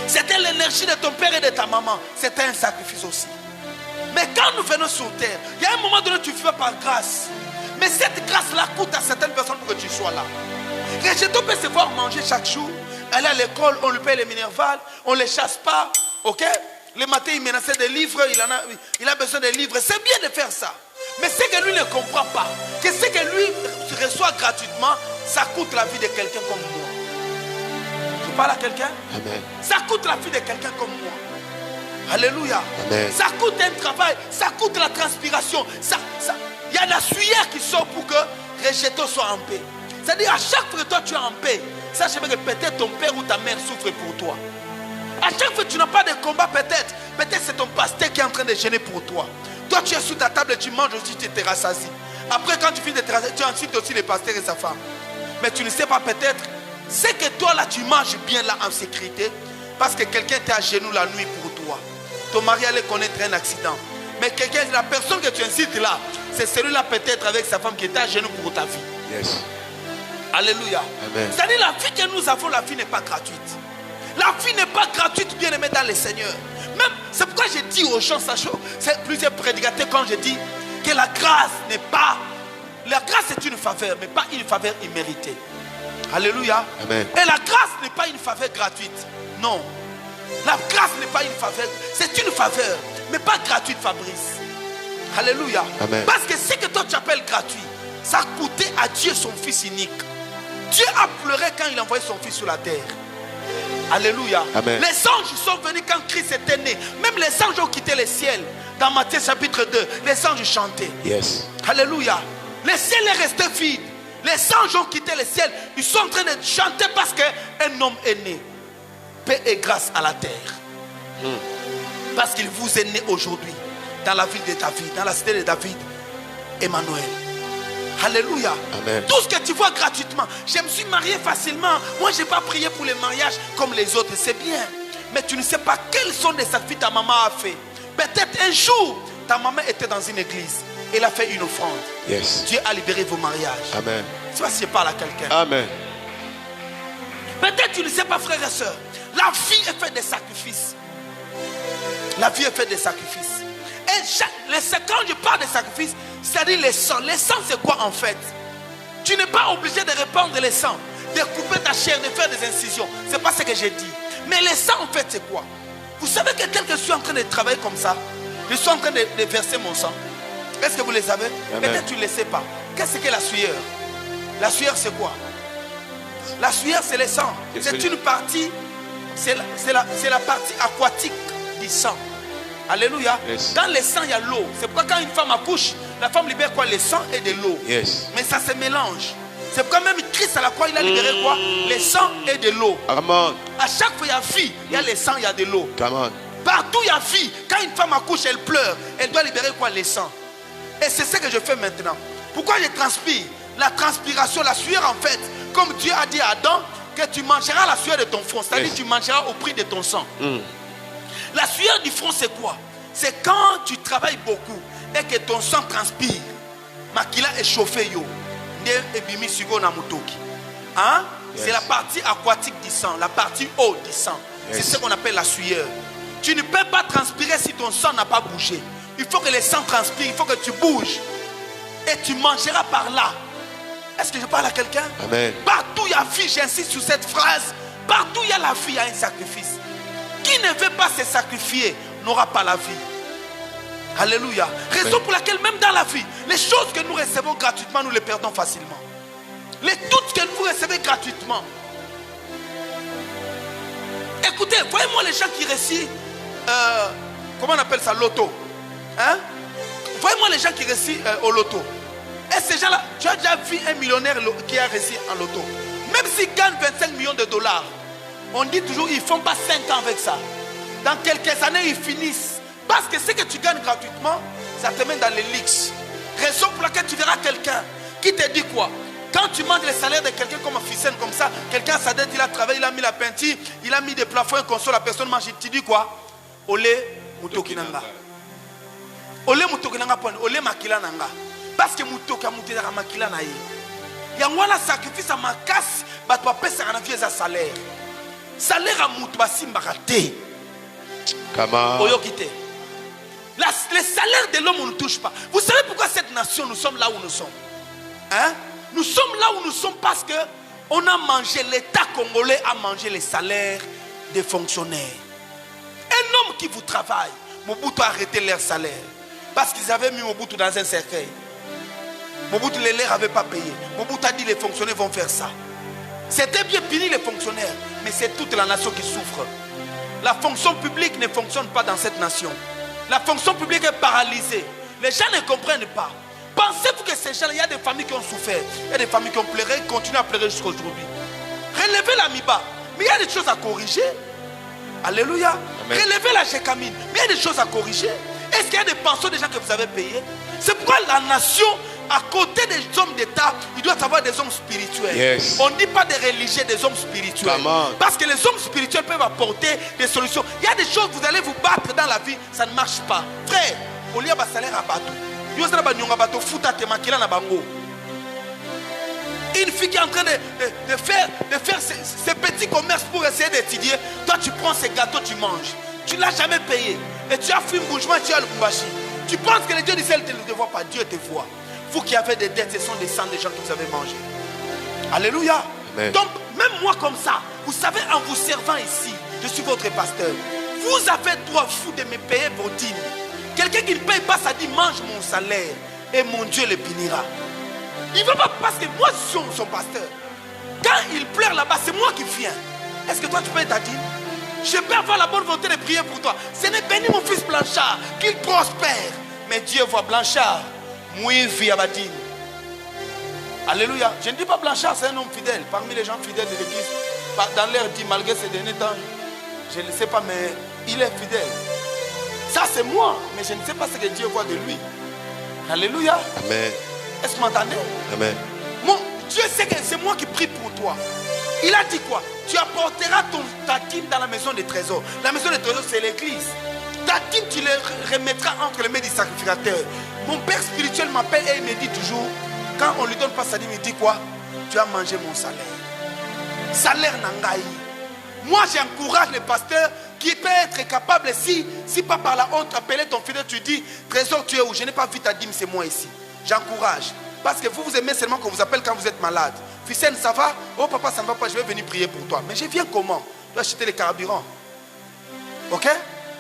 C'était l'énergie de ton père et de ta maman. C'était un sacrifice aussi. Mais quand nous venons sur terre, il y a un moment donné où tu fais par grâce. Mais cette grâce-là coûte à certaines personnes pour que tu sois là. Rejeton peut se voir manger chaque jour. Aller à l'école, on lui paye les minervales, on ne les chasse pas. Ok? Le matin, il menaçait des livres, il a besoin de livres. C'est bien de faire ça. Mais ce que lui ne comprend pas, que ce que lui reçoit gratuitement, ça coûte la vie de quelqu'un comme moi. parle à quelqu'un? Amen. Ça coûte la vie de quelqu'un comme moi. Alléluia. Amen. Ça coûte un travail, ça coûte la transpiration. Il y a la sueur qui sort pour que Rejeto soit en paix. C'est-à-dire à chaque fois que toi tu es en paix, sache que peut-être ton père ou ta mère souffre pour toi. À chaque fois que tu n'as pas de combat, peut-être c'est ton pasteur qui est en train de gêner pour toi. Toi tu es sous ta table et tu manges aussi, tu te rassasies. Après quand tu finis de te rassasier, tu incites aussi le pasteur et sa femme. Mais tu ne sais pas peut-être, c'est que toi là tu manges bien là en sécurité parce que quelqu'un était à genoux la nuit pour toi. Ton mari allait connaître un accident. Mais quelqu'un, la personne que tu incites là, c'est celui-là peut-être avec sa femme qui était à genoux pour ta vie. Yes. Alléluia. Amen. C'est-à-dire la vie que nous avons, la vie n'est pas gratuite. La vie n'est pas gratuite, bien aimé dans le Seigneur. Même, c'est pourquoi je dis aux gens, c'est plusieurs prédicateurs quand je dis que la grâce n'est pas... La grâce est une faveur, mais pas une faveur imméritée. Alléluia. Amen. Et la grâce n'est pas une faveur gratuite. Non. La grâce n'est pas une faveur. C'est une faveur, mais pas gratuite, Fabrice. Alléluia. Amen. Parce que ce que toi tu appelles gratuit, ça a coûté à Dieu son Fils unique. Dieu a pleuré quand il a envoyé son Fils sur la terre. Alléluia. Amen. Les anges sont venus quand Christ était né. Même les anges ont quitté le ciel. Dans Matthieu chapitre 2, les anges chantaient. Yes. Alléluia. Le ciel est resté vide. Les anges ont quitté le ciel. Ils sont en train de chanter parce qu'un homme est né. Paix et grâce à la terre. Parce qu'il vous est né aujourd'hui dans la ville de David, dans la cité de David, Emmanuel. Alléluia. Amen. Tout ce que tu vois gratuitement. Je me suis marié facilement. Moi, je n'ai pas prié pour le mariage comme les autres. C'est bien. Mais tu ne sais pas quels sont les sacrifices ta maman a fait. Peut-être un jour, ta maman était dans une église. Elle a fait une offrande. Yes. Dieu a libéré vos mariages. Amen. Je ne sais pas si je parle à quelqu'un. Amen. Peut-être tu ne sais pas, frères et sœurs. La vie est faite des sacrifices. La vie est faite des sacrifices. Et quand je parle de sacrifices, c'est-à-dire les sangs. Les sangs, c'est quoi en fait? Tu n'es pas obligé de répandre les sangs, de couper ta chair, de faire des incisions. Ce n'est pas ce que j'ai dit. Mais les sangs, en fait, c'est quoi? Vous savez que tel que je suis en train de travailler comme ça, je suis en train de verser mon sang. Est-ce que vous le savez? Peut-être tu ne le sais pas. Qu'est-ce que la sueur? La sueur, c'est quoi? La sueur, c'est le sang. C'est une partie, c'est la partie aquatique du sang. Alléluia. Yes. Dans le sang, il y a l'eau. C'est pourquoi quand une femme accouche, la femme libère quoi? Le sang et de l'eau. Yes. Mais ça se mélange. C'est pourquoi même Christ à la croix, il a libéré quoi? Le sang et de l'eau. Amen. À chaque fois, il y a vie. Il y a le sang, il y a de l'eau. Amen. Partout, il y a vie. Quand une femme accouche, elle pleure. Elle doit libérer quoi? Le sang. Et c'est ce que je fais maintenant. Pourquoi je transpire? La transpiration, la sueur en fait, comme Dieu a dit à Adam, que tu mangeras la sueur de ton front. C'est-à-dire que tu mangeras au prix de ton sang. La sueur du front, c'est quoi? C'est quand tu travailles beaucoup et que ton sang transpire. Makila est chauffé yo. Hein? Yes. C'est la partie aquatique du sang, la partie haute du sang. Yes. C'est ce qu'on appelle la sueur. Tu ne peux pas transpirer si ton sang n'a pas bougé. Il faut que le sang transpire, il faut que tu bouges. Et tu mangeras par là. Est-ce que je parle à quelqu'un? Amen. Partout il y a vie, j'insiste sur cette phrase. Partout il y a la vie, il y a un sacrifice. Qui ne veut pas se sacrifier n'aura pas la vie. Alléluia. Raison pour laquelle même dans la vie, les choses que nous recevons gratuitement, nous les perdons facilement. Les doutes que vous recevez gratuitement. Écoutez, voyez-moi les gens qui réussissent, comment on appelle ça, loto. Hein? Voyez-moi les gens qui réussissent au loto. Et ces gens-là, tu as déjà vu un millionnaire qui a réussi en loto. Même s'il gagne 25 millions de dollars, on dit toujours, ils ne font pas 5 ans avec ça. Dans quelques années, ils finissent. Parce que ce que tu gagnes gratuitement, ça te met dans les luxe. Raison pour laquelle tu verras quelqu'un qui te dit quoi? Quand tu manges le salaire de quelqu'un comme un ficelle comme ça, quelqu'un sa dette, il a travaillé, il a mis la peinture, il a mis des plafonds, un console, la personne mange, tu dis quoi? Olé mutokinanga. Olé mutokinanga point, olé makila nanga. Parce que mutoka mutera makila na ye. Yangwana sacrifice à ma casse, bah toi pèse un aviez à salaire. Salaire à mutu basimba raté. Comment? Oyokite. Les salaires de l'homme, on ne touche pas. Vous savez pourquoi cette nation, nous sommes là où nous sommes? Hein? Nous sommes là où nous sommes parce qu'on a mangé, l'État congolais a mangé les salaires des fonctionnaires. Un homme qui vous travaille, Mobutu a arrêté leur salaire. Parce qu'ils avaient mis Mobutu dans un cercueil. Mobutu ne leur avait pas payé. Mobutu a dit les fonctionnaires vont faire ça. C'était bien punir les fonctionnaires, mais c'est toute la nation qui souffre. La fonction publique ne fonctionne pas dans cette nation. La fonction publique est paralysée. Les gens ne comprennent pas. Pensez-vous que ces gens, il y a des familles qui ont souffert, il y a des familles qui ont pleuré, qui continuent à pleurer jusqu'à aujourd'hui. Relevez la MIBA, mais il y a des choses à corriger. Alléluia. Amen. Relevez la Gécamine, mais il y a des choses à corriger. Est-ce qu'il y a des pensions déjà que vous avez payées? C'est pourquoi la nation, à côté des hommes d'État, il doit avoir des hommes spirituels. Yes. On ne dit pas des religieux, des hommes spirituels. Parce que les hommes spirituels peuvent apporter des solutions. Il y a des choses, vous allez vous battre dans la vie, ça ne marche pas. Frère, au lieu de salaire à bateau, une fille qui est en train de faire ces petits commerces pour essayer d'étudier, toi tu prends ces gâteaux, tu manges. Tu ne l'as jamais payé. Et tu as fait un bougement, tu as le boubachi. Tu penses que le Dieu du ciel ne te voit pas. Dieu te voit. Vous qui avez des dettes, ce sont des sangs des gens que vous avez mangés. Alléluia. Amen. Donc, même moi comme ça, vous savez, en vous servant ici, je suis votre pasteur. Vous avez droit, vous, de me payer vos dîmes. Quelqu'un qui ne paye pas, ça dit, mange mon salaire. Et mon Dieu le punira. Il ne veut pas, parce que moi, je suis son pasteur. Quand il pleure là-bas, c'est moi qui viens. Est-ce que toi, tu payes ta dîme? Je peux avoir la bonne volonté de prier pour toi. Ce n'est béni mon fils Blanchard, qu'il prospère. Mais Dieu voit Blanchard. Alléluia. Je ne dis pas Blanchard, c'est un homme fidèle. Parmi les gens fidèles de l'église, dans l'air dit, malgré ces derniers temps, je ne sais pas, mais il est fidèle. Ça, c'est moi. Mais je ne sais pas ce que Dieu voit de lui. Alléluia. Amen. Est-ce que vous m'entendez? Amen. Mon Dieu sait que c'est moi qui prie pour toi. Il a dit quoi? Tu apporteras ta dîme dans la maison des trésors. La maison des trésors, c'est l'église. Ta dîme, tu les remettras entre les mains du sacrificateur. Mon père spirituel m'appelle et il me dit toujours, quand on ne lui donne pas sa dîme, il dit quoi? Tu as mangé mon salaire. Salaire nangaï. Moi, j'encourage les pasteurs qui peut être capable, si pas par la honte, appeler ton fidèle, tu dis, trésor, tu es où? Je n'ai pas vu ta dîme, c'est moi ici. J'encourage. Parce que vous aimez seulement qu'on vous appelle quand vous êtes malade. Ficène, ça va? Oh papa, ça ne va pas, je vais venir prier pour toi. Mais je viens comment? Tu dois acheter les carburants. Ok?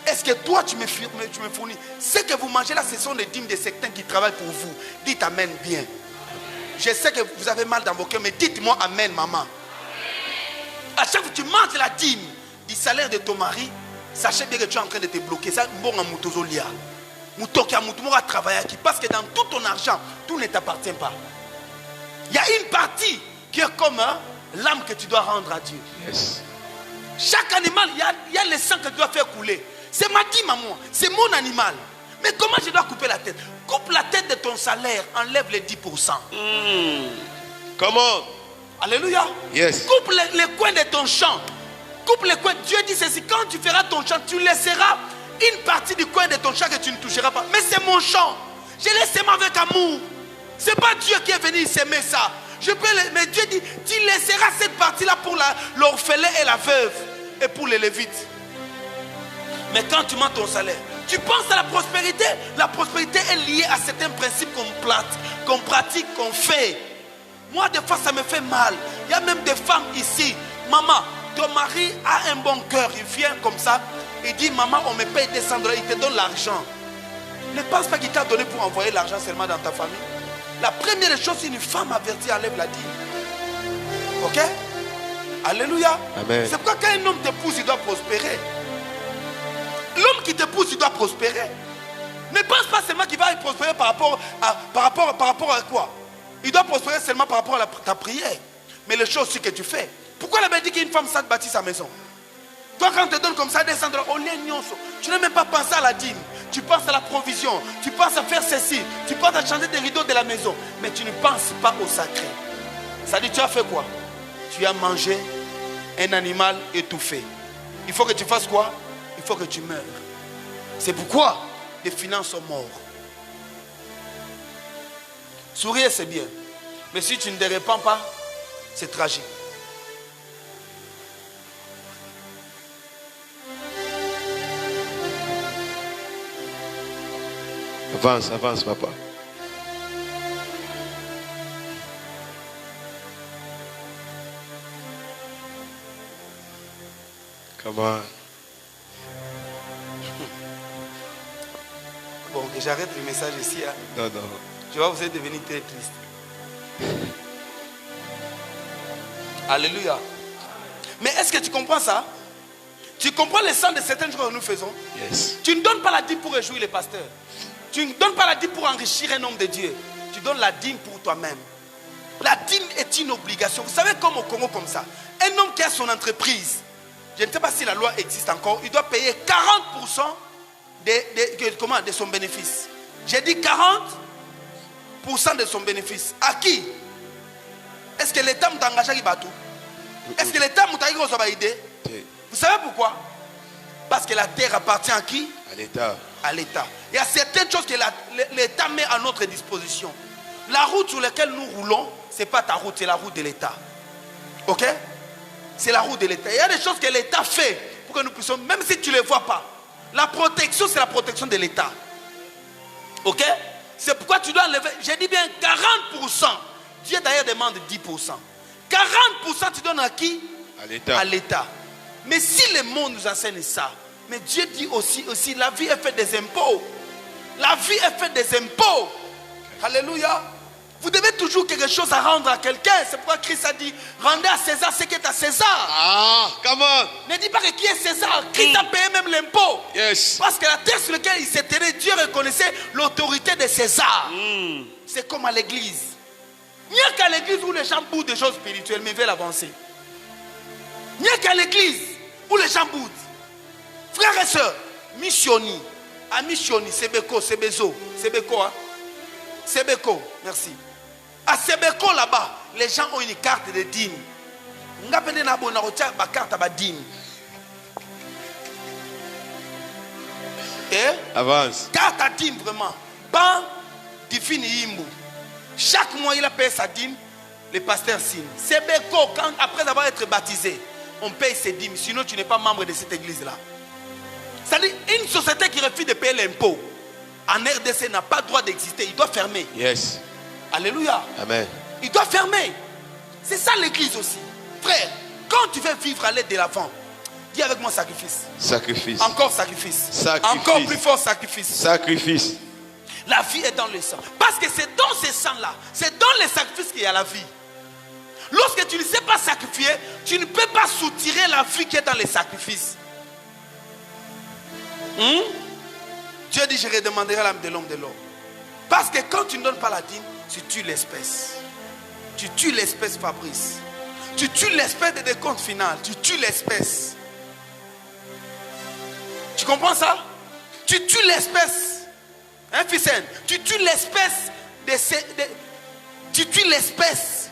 Est-ce que toi tu me fournis? Ce que vous mangez là, ce sont les dîmes de certains qui travaillent pour vous. Dites amen bien. Je sais que vous avez mal dans vos cœurs, mais dites-moi amen, maman. À chaque fois que tu manges la dîme du salaire de ton mari, sachez bien que tu es en train de te bloquer. Ça, bon, parce que dans tout ton argent, tout ne t'appartient pas. Il y a une partie qui est comme l'âme que tu dois rendre à Dieu. Yes. Chaque animal, il y a le sang que tu dois faire couler. C'est ma dîme à moi, c'est mon animal. Mais comment je dois couper la tête? Coupe la tête de ton salaire, enlève les 10%. Comment? Alléluia. Yes. Coupe les coins de ton champ. Coupe les coins. Dieu dit ceci, quand tu feras ton champ, tu laisseras une partie du coin de ton champ que tu ne toucheras pas. Mais c'est mon champ. Je l'ai semé avec amour. Ce n'est pas Dieu qui est venu s'aimer ça. Mais Dieu dit, tu laisseras cette partie-là pour l'orphelin et la veuve et pour les lévites. Mais quand tu mets ton salaire, tu penses à la prospérité. La prospérité est liée à certains principes qu'on pratique, qu'on fait. Moi, des fois, ça me fait mal. Il y a même des femmes ici. Maman, ton mari a un bon cœur. Il vient comme ça. Il dit, maman, on me paye $200. Il te donne l'argent. Ne pense pas qu'il t'a donné pour envoyer l'argent seulement dans ta famille. La première chose, c'est une femme avertie enlève la dîme. Ok? Alléluia. Amen. C'est pourquoi quand un homme t'épouse, il doit prospérer. L'homme qui t'épouse, il doit prospérer. Ne pense pas seulement qu'il va prospérer par rapport à quoi? Il doit prospérer seulement par rapport à ta prière. Mais les choses aussi que tu fais. Pourquoi la Bible dit qu'une femme ça te bâtit sa maison? Toi, quand on te donne comme ça $200, tu n'as même pas pensé à la dîme. Tu penses à la provision. Tu penses à faire ceci. Tu penses à changer des rideaux de la maison. Mais tu ne penses pas au sacré. Ça dit, tu as fait quoi? Tu as mangé un animal étouffé. Il faut que tu fasses quoi? Il faut que tu meurs. C'est pourquoi les finances sont mortes. Sourire, c'est bien. Mais si tu ne te répands pas, c'est tragique. Avance, avance, papa. Come on. Bon, que j'arrête le message ici. Hein. Non, non. Je vois que vous êtes devenu très triste. Alléluia. Mais est-ce que tu comprends ça? Tu comprends le sens de certaines choses que nous faisons? Yes. Tu ne donnes pas la dîme pour réjouir les pasteurs. Tu ne donnes pas la dîme pour enrichir un homme de Dieu. Tu donnes la dîme pour toi-même. La dîme est une obligation. Vous savez comme au Congo comme ça. Un homme qui a son entreprise, je ne sais pas si la loi existe encore, il doit payer 40% de son bénéfice. J'ai dit 40% de son bénéfice. À qui? Est-ce que l'État m'a engagé à Batou? Est-ce que l'État m'a engagé à aider? Vous savez pourquoi? Parce que la terre appartient à qui? À l'État. À l'État. Il y a certaines choses que l'État met à notre disposition. La route sur laquelle nous roulons, ce n'est pas ta route, c'est la route de l'État. Ok? C'est la route de l'État. Il y a des choses que l'État fait pour que nous puissions, même si tu ne les vois pas, la protection, c'est la protection de l'État. Ok? C'est pourquoi tu dois enlever, j'ai dit bien 40%. Dieu d'ailleurs demande 10%. 40% tu donnes à qui? À l'État. À l'État. Mais si le monde nous enseigne ça, mais Dieu dit aussi, la vie est faite des impôts. La vie est faite des impôts. Alléluia. Vous devez toujours quelque chose à rendre à quelqu'un. C'est pourquoi Christ a dit, rendez à César ce qui est à César. Ah, comment? Ne dis pas que qui est César. Christ a payé même l'impôt. Yes. Parce que la terre sur laquelle il s'est tenait, Dieu reconnaissait l'autorité de César. C'est comme à l'église. Il n'y a qu'à l'église où les gens boudent des choses spirituelles, mais veulent avancer. Il n'y a qu'à l'église où les gens boudent. Frères et sœurs, missioni. À missioni, Sebeko, Sebezo. Sebeko, hein? Sebeko, merci. À Sebeko là-bas, les gens ont une carte de dîme. On a besoin de carte de dîme. Avance. Carte à dîme vraiment. Ban, Difini Imbu. Chaque mois, il a payé sa dîme. Le pasteur signe. Sebeko, après avoir été baptisé, on paye ses dîmes. Sinon, tu n'es pas membre de cette église-là. C'est-à-dire, une société qui refuse de payer l'impôt en RDC n'a pas le droit d'exister. Il doit fermer. Yes. Alléluia. Amen. Il doit fermer. C'est ça l'église aussi. Frère, quand tu veux vivre à l'aide de l'avant, dis avec moi sacrifice. Sacrifice. Encore sacrifice. Sacrifice. Encore plus fort sacrifice. Sacrifice. La vie est dans le sang. Parce que c'est dans ce sang-là, c'est dans les sacrifices qu'il y a la vie. Lorsque tu ne sais pas sacrifier, tu ne peux pas soutirer la vie qui est dans les sacrifices. Dieu dit, je redemanderai l'âme de l'homme de l'homme. Parce que quand tu ne donnes pas la dîme, tu tues l'espèce. Tu tues l'espèce, Fabrice. Tu tues l'espèce de décompte final. Tu tues l'espèce. Tu comprends ça? Tu tues l'espèce. Hein, Ficène? Tu tues l'espèce tu tues l'espèce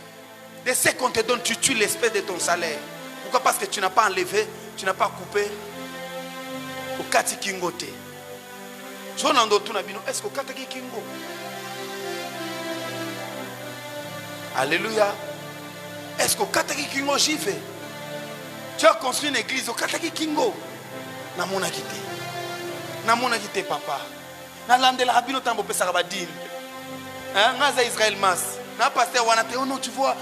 de ce qu'on te donne. Tu tues l'espèce de ton salaire. Pourquoi? Parce que tu n'as pas enlevé, tu n'as pas coupé. Au kati kingote. Est-ce que kati kingo? Alléluia. Est-ce que kati kingo j'y vais? Tu as construit une église au kati kingo. Namona kité. Namona kité papa. Na landela rabino tambo pesa rabadine. Hein, ngaza Israël Mas. Na pasteur wanate oh non tu vois.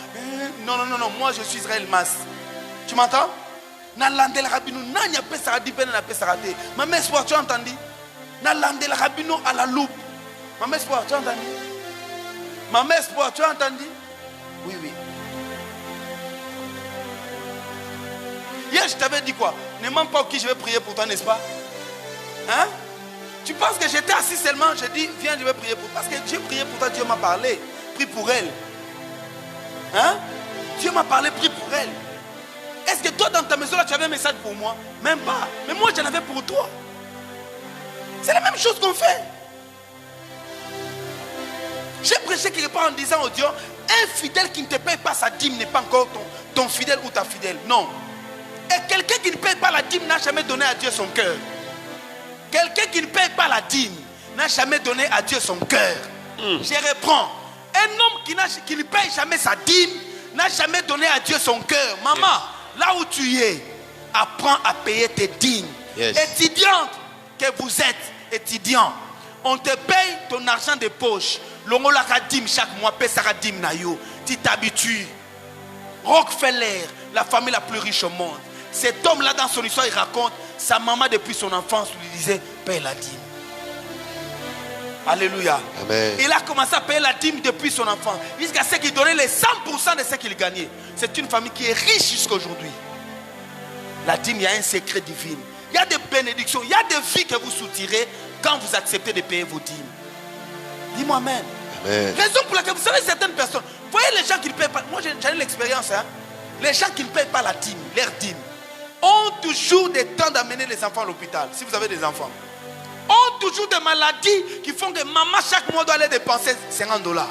Non non non non, moi je suis Israël Mas. Tu m'entends? Na landela rabino nanya pesa radipene na pesa raté. Maman espoir, tu as entendu? Na landela rabino à la loupe. Maman espoir, tu as entendu? Maman espoir, tu as entendu? Oui oui. Hier je t'avais dit quoi? Ne demande pas qui je vais prier pour toi, n'est-ce pas? Hein? Tu penses que j'étais assis seulement? Je dis viens, je vais prier pour toi. Parce que Dieu prié pour toi, Dieu m'a parlé. Prie pour elle. Hein? Dieu m'a parlé, prie pour elle. Est-ce que toi dans ta maison là tu avais un message pour moi? Même pas. Mais moi j'en avais pour toi. C'est la même chose qu'on fait. J'ai prêché quelque part en disant au Dieu, un fidèle qui ne te paye pas sa dîme n'est pas encore ton fidèle ou ta fidèle. Non. Et quelqu'un qui ne paye pas la dîme n'a jamais donné à Dieu son cœur. Quelqu'un qui ne paye pas la dîme n'a jamais donné à Dieu son cœur. Je reprends. Un homme qui ne paye jamais sa dîme n'a jamais donné à Dieu son cœur. Maman, là où tu es, apprends à payer tes dîmes. Yes. Étudiante que vous êtes, étudiant, on te paye ton argent de poche. Longola dîme chaque mois, paye sa dîme na yo. Tu t'habitues. Rockefeller, la famille la plus riche au monde. Cet homme-là, dans son histoire, il raconte, sa maman, depuis son enfance, lui disait, paye la dîme. Alléluia. Amen. Il a commencé à payer la dîme depuis son enfant, jusqu'à ce qu'il donnait les 100% de ce qu'il gagnait. C'est une famille qui est riche jusqu'à aujourd'hui. La dîme, il y a un secret divin. Il y a des bénédictions, il y a des vies que vous soutirez quand vous acceptez de payer vos dîmes. Dis-moi amen. Amen. Raison pour laquelle, vous savez, certaines personnes, vous voyez les gens qui ne payent pas, moi j'ai eu l'expérience, hein? Les gens qui ne payent pas la dîme, leur dîme, ont toujours des temps d'amener les enfants à l'hôpital, si vous avez des enfants. Ont toujours des maladies qui font que maman chaque mois doit aller dépenser $50.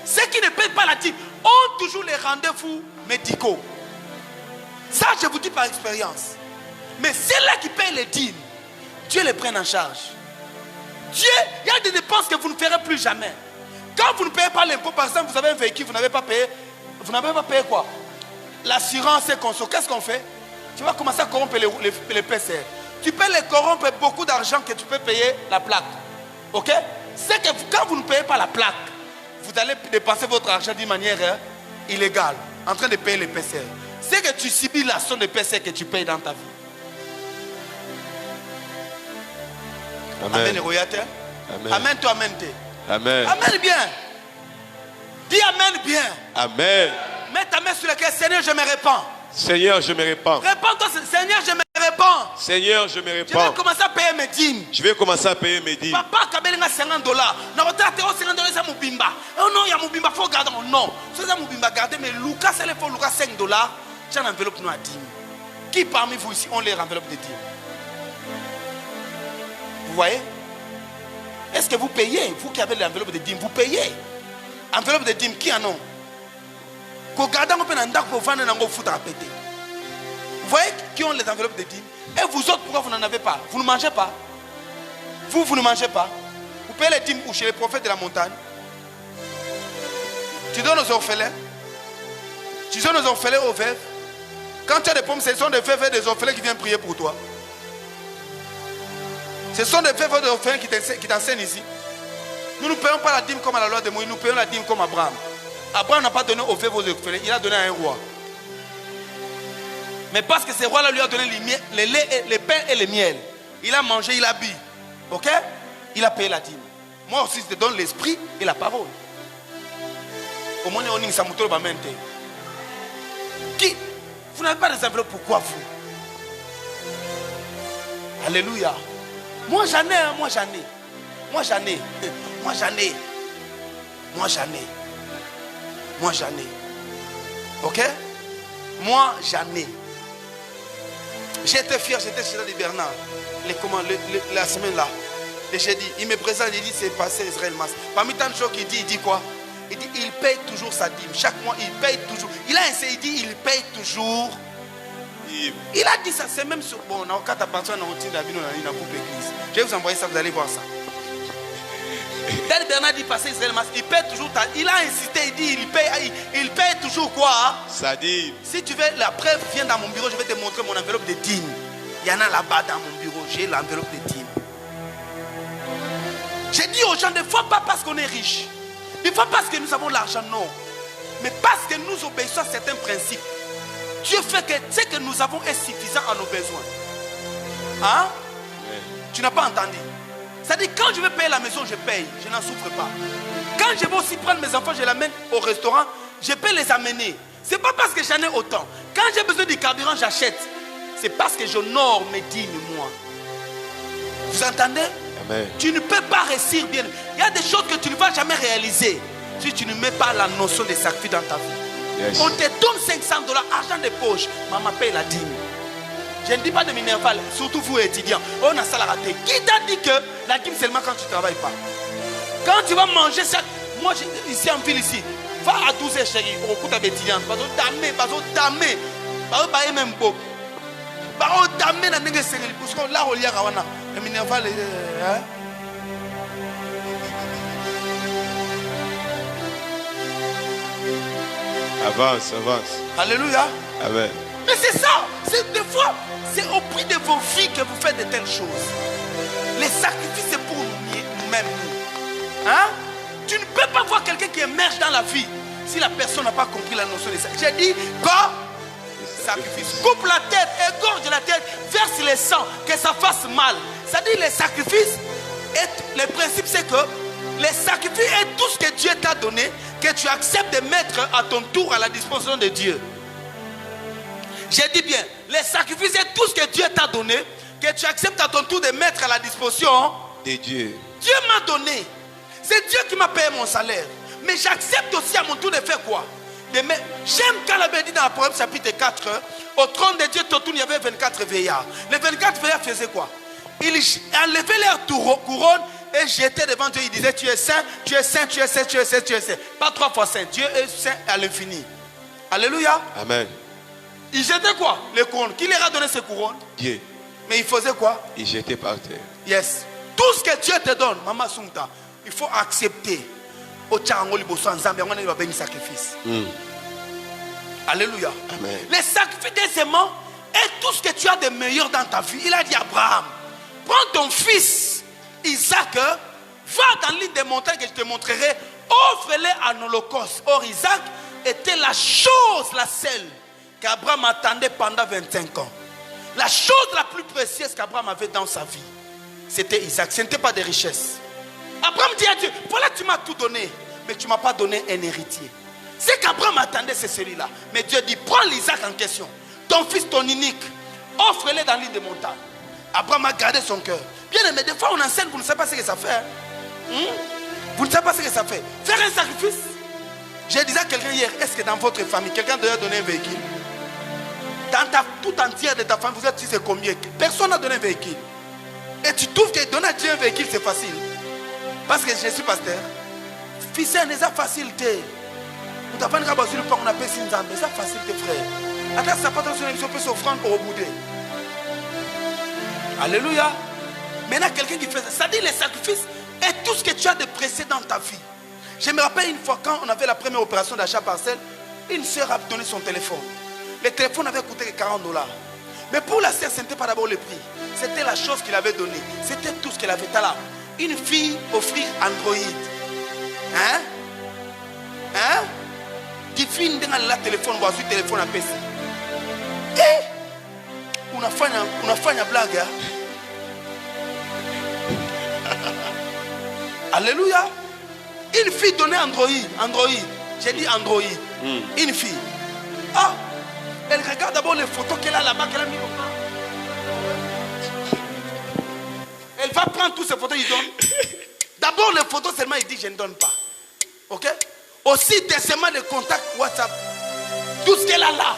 Ceux qui ne payent pas la dîme ont toujours les rendez-vous médicaux. Ça, je vous dis par expérience. Mais ceux-là qui payent les dîmes, Dieu les prenne en charge. Dieu, il y a des dépenses que vous ne ferez plus jamais. Quand vous ne payez pas l'impôt, par exemple, vous avez un véhicule, vous n'avez pas payé. Vous n'avez pas payé quoi? L'assurance et conso. Qu'est-ce qu'on fait? Tu vas commencer à corrompre les PCR. Tu peux les corrompre beaucoup d'argent que tu peux payer la plaque. Ok? C'est que quand vous ne payez pas la plaque, vous allez dépenser votre argent d'une manière illégale, en train de payer les PCR. C'est que tu subis la somme de PCR que tu payes dans ta vie. Amen. Amen. Amen. Toi, amen. Amen. Amen bien. Dis amen bien. Amen. Mets ta main sur laquelle, Seigneur, je me répands. Seigneur, je me répands. Répands-toi, Seigneur, je me répands. Seigneur, je me Je répands. vais commencer à payer mes dîmes. Je vais commencer à payer mes dîmes. Papa, kabelinga $50. $50, c'est Moubimba. Oh non, il y a Moubimba, il faut garder. Oh non, c'est ça Moubimba, garder. Mais Lucas, c'est le faut Lucas $5. Tu as une enveloppe nous à dîmes. Qui parmi vous ici ont les enveloppes de dîmes? Vous voyez? Est-ce que vous payez? Vous qui avez l'enveloppe de dîmes, vous payez? Enveloppe de dîmes, qui en ont? Vous voyez qui ont les enveloppes de dîmes? Et vous autres, pourquoi vous n'en avez pas? Vous ne mangez pas? Vous ne mangez pas? Vous payez les dîmes ou chez les prophètes de la montagne? Tu donnes aux orphelins? Tu donnes aux orphelins, aux veuves? Quand tu as des pommes, ce sont des veuves et des orphelins qui viennent prier pour toi. Ce sont des veuves et des orphelins qui t'enseignent ici. Nous ne payons pas la dîme comme à la loi de Moïse, nous payons la dîme comme Abraham. Abraham n'a pas donné aux veuves et aux orphelins, il a donné à un roi. Mais parce que ce roi-là lui a donné les pains et le miel, il a mangé, il a bu. Ok? Il a payé la dîme. Moi aussi, je te donne l'esprit et la parole. Au moins, on est qui? Vous n'avez pas des enveloppes, pourquoi vous? Alléluia. Moi j'en ai, moi j'en ai. Moi j'en ai. Moi j'en ai. Moi j'en ai. Moi j'en ai. Ok? Moi j'en ai. J'étais fier, j'étais chez de Bernard. La semaine là. Et j'ai dit, il me présente, il dit c'est passé Israël Mas. Parmi tant de choses qu'il dit, il dit quoi? Il dit il paye toujours sa dîme. Chaque mois il paye toujours. Il a essayé, il dit il paye toujours. Il a dit ça, c'est même sur. Bon, quand tu appartiens à la routine de la vie, on a une couple église. Je vais vous envoyer ça, vous allez voir ça. Tel Bernard dit passer Israël Mas, il paye toujours. Il a insisté, il dit il paye toujours quoi? Ça dit. Si tu veux, la preuve vient dans mon bureau, je vais te montrer mon enveloppe de dîmes. Il y en a là-bas dans mon bureau, j'ai l'enveloppe de dîmes. J'ai dit aux gens, ne fois pas parce qu'on est riche, ne fois pas parce que nous avons l'argent, non. Mais parce que nous obéissons à certains principes. Dieu fait que ce que nous avons est suffisant à nos besoins. Hein? Oui. Tu n'as pas entendu? C'est-à-dire quand je vais payer la maison, je paye. Je n'en souffre pas. Quand je vais aussi prendre mes enfants, je les amène au restaurant, je peux les amener. Ce n'est pas parce que j'en ai autant. Quand j'ai besoin du carburant, j'achète. C'est parce que j'honore mes dîmes, moi. Vous entendez? Amen. Tu ne peux pas réussir bien. Il y a des choses que tu ne vas jamais réaliser si tu ne mets pas la notion de sacrifice dans ta vie. Yes. On te donne $500, argent de poche. Maman paye la dîme. Je ne dis pas de minerval, surtout vous étudiants. On a ça la raté. Qui t'a dit que la dîme seulement quand tu ne travailles pas? Quand tu vas manger ça, moi ici en ville ici, va à 12h chérie, au coup d'étudiants. Parce que damé, parce que même beau. Parce que damé na nègre série, parce que là on y a rawana. Le minerval, hein? Avance, avance. Alléluia. Amen. Mais c'est ça. C'est des fois, c'est au prix de vos vies que vous faites de telles choses. Les sacrifices, c'est pour nous-mêmes. Hein? Tu ne peux pas voir quelqu'un qui émerge dans la vie si la personne n'a pas compris la notion de sacrifice. J'ai dit, quoi? Sacrifice. Coupe la tête, égorge la tête, verse le sang, que ça fasse mal. Ça dit les sacrifices, Et le principe, c'est que les sacrifices et tout ce que Dieu t'a donné, que tu acceptes de mettre à ton tour à la disposition de Dieu. J'ai dit bien, les sacrifices et tout ce que Dieu t'a donné, que tu acceptes à ton tour de mettre à la disposition de Dieu. Dieu m'a donné. C'est Dieu qui m'a payé mon salaire. Mais j'accepte aussi à mon tour de faire quoi? J'aime quand la Bible dit dans la Proverbe chapitre 4, au trône de Dieu, tout autour, il y avait 24 veillards. Les 24 veillards faisaient quoi? Ils enlevaient leur couronne et jetaient devant Dieu. Ils disaient, tu es saint, tu es saint, tu es saint, tu es saint, tu es saint. Pas 3 fois saint. Dieu est saint à l'infini. Alléluia. Amen. Ils jetaient quoi? Les couronnes. Qui leur a donné ces couronnes? Dieu. Mais ils faisaient quoi? Ils jetaient par terre. Yes. Tout ce que Dieu te donne, Maman Sunta, il faut accepter. Au tchango liboso en Zambie, on a béni sacrifice. Alléluia. Amen. Les sacrifices des aimants et tout ce que tu as de meilleur dans ta vie. Il a dit à Abraham, prends ton fils Isaac, va dans l'île des montagnes que je te montrerai, offre-les en holocauste. Or Isaac était la chose, la seule qu'Abraham attendait pendant 25 ans. La chose la plus précieuse qu'Abraham avait dans sa vie, c'était Isaac. Ce n'était pas des richesses. Abraham dit à Dieu, voilà, tu m'as tout donné, mais tu ne m'as pas donné un héritier. Ce qu'Abraham attendait, c'est celui-là. Mais Dieu dit, prends l'Isaac en question, ton fils, ton unique, offre-le dans l'île des montagnes. Abraham a gardé son cœur. Bien aimé, des fois on enseigne, vous ne savez pas ce que ça fait. Vous ne savez pas ce que ça fait. Faire un sacrifice. J'ai dit à quelqu'un hier, est-ce que dans votre famille, quelqu'un doit donner un véhicule? Dans tout entière de ta famille, vous êtes si c'est combien? Personne n'a donné un véhicule. Et tu trouves que donner à Dieu un véhicule, c'est facile. Parce que je suis pasteur. Fils, c'est facilité. Nous t'avons dit qu'on appelle Sinzambe. C'est facilité, frère. Attends, ça pas dans une émission, peut s'offrir au boudé. Alléluia. Maintenant, quelqu'un qui fait ça, ça dit les sacrifices et tout ce que tu as de précieux dans ta vie. Je me rappelle une fois quand on avait la première opération d'achat parcelle, une soeur a donné son téléphone. Le téléphone avait coûté $40. Mais pour la sœur, ce n'était pas d'abord le prix. C'était la chose qu'il avait donnée. C'était tout ce qu'elle avait. Là. Une fille offrir Android. Hein? Hein? Qui fille dans le téléphone, voici le téléphone à PC. Eh! On a fait une blague. Hein? Alléluia. Une fille donnée Android. J'ai dit Android. Une fille. Ah! Elle regarde d'abord les photos qu'elle a là-bas, qu'elle a mis au bas. Elle va prendre toutes ces photos, il donne. D'abord les photos seulement, il dit je ne donne pas. Ok? Aussi des seulement de contact WhatsApp. Tout ce qu'elle a là.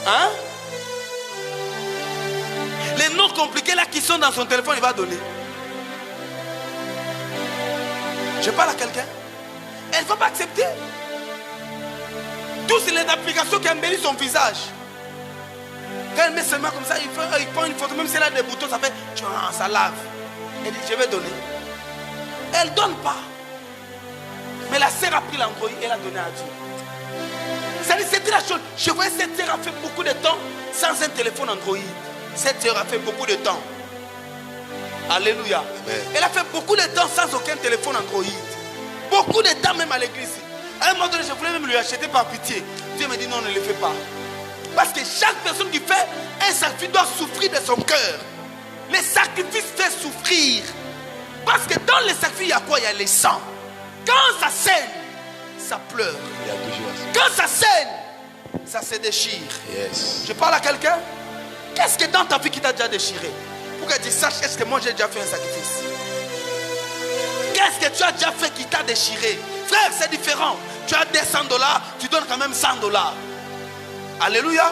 Hein? Les noms compliqués là qui sont dans son téléphone, il va donner. Je parle à quelqu'un. Elle ne va pas accepter. Toutes les applications qui embellissent son visage. Quand elle met seulement comme ça, il prend une photo, même si elle a des boutons, ça fait, ça lave. Elle dit, je vais donner. Elle ne donne pas. Mais la sœur a pris l'Android et l'a donné à Dieu. C'était la chose. Je voyais cette sœur a fait beaucoup de temps sans un téléphone Android. Cette sœur a fait beaucoup de temps. Alléluia. Amen. Elle a fait beaucoup de temps sans aucun téléphone Android. Beaucoup de temps même à l'église. À un moment donné, je voulais même lui acheter par pitié. Dieu me dit non, ne le fais pas. Parce que chaque personne qui fait un sacrifice doit souffrir de son cœur. Les sacrifices fait souffrir. Parce que dans les sacrifices, il y a quoi? Il y a les sangs. Quand ça saigne, ça pleure. Il y a toujours ça. Quand ça saigne, ça se déchire. Yes. Je parle à quelqu'un. Qu'est-ce que dans ta vie qui t'a déjà déchiré? Pour que tu saches, est-ce que moi j'ai déjà fait un sacrifice? Qu'est-ce que tu as déjà fait qui t'a déchiré? Frère, c'est différent. Tu as des $100, tu donnes quand même $100. Alléluia.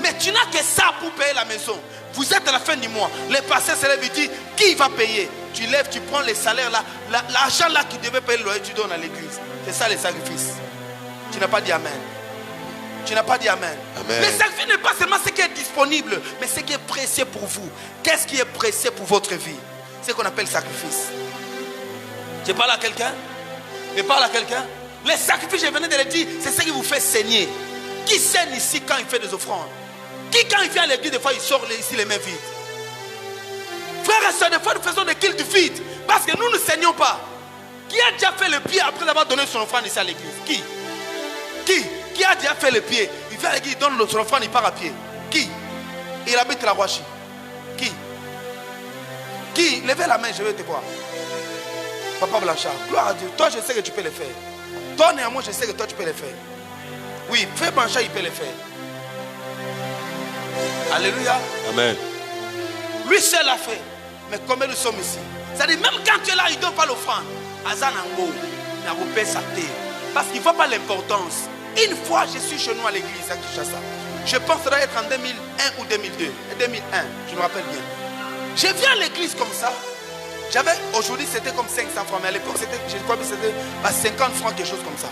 Mais tu n'as que ça pour payer la maison. Vous êtes à la fin du mois. Le pasteur se lève et dit, qui va payer? Tu lèves, tu prends les salaires là. L'argent là qui devait payer le loyer, tu donnes à l'église. C'est ça les sacrifices. Tu n'as pas dit amen. Tu n'as pas dit amen. Amen. Le sacrifice n'est pas seulement ce qui est disponible, mais ce qui est précieux pour vous. Qu'est-ce qui est précieux pour votre vie? C'est ce qu'on appelle sacrifice. Je parle à quelqu'un? Je parle à quelqu'un? Les sacrifices, je venais de le dire, c'est ce qui vous fait saigner. Qui saigne ici quand il fait des offrandes? Qui quand il vient à l'église, des fois il sort ici les mains vides? Frères et sœurs, des fois nous faisons des cultes vides. Parce que nous ne saignons pas. Qui a déjà fait le pied après avoir donné son offrande ici à l'église? Qui a déjà fait le pied? Il vient à l'église, il donne son offrande, il part à pied. Qui? Il habite la Roachi. Qui? Qui? Levez la main, je vais te voir. Papa Blanchard, gloire à Dieu. Toi, je sais que tu peux le faire. Toi, néanmoins, je sais que toi, tu peux le faire. Oui, frère Blanchard, il peut le faire. Alléluia. Amen. Lui seul l'a fait. Mais comme nous sommes ici. C'est-à-dire, même quand tu es là, il ne donne pas l'offrande. Azanango, n'a pas sa terre. Parce qu'il ne voit pas l'importance. Une fois, je suis chez nous à l'église à Kinshasa. Je pense que ça doit être en 2001 ou 2002. 2001, je me rappelle bien. Je viens à l'église comme ça. Aujourd'hui, c'était comme 500 francs. Mais à l'époque, je crois que c'était 50 francs, quelque chose comme ça.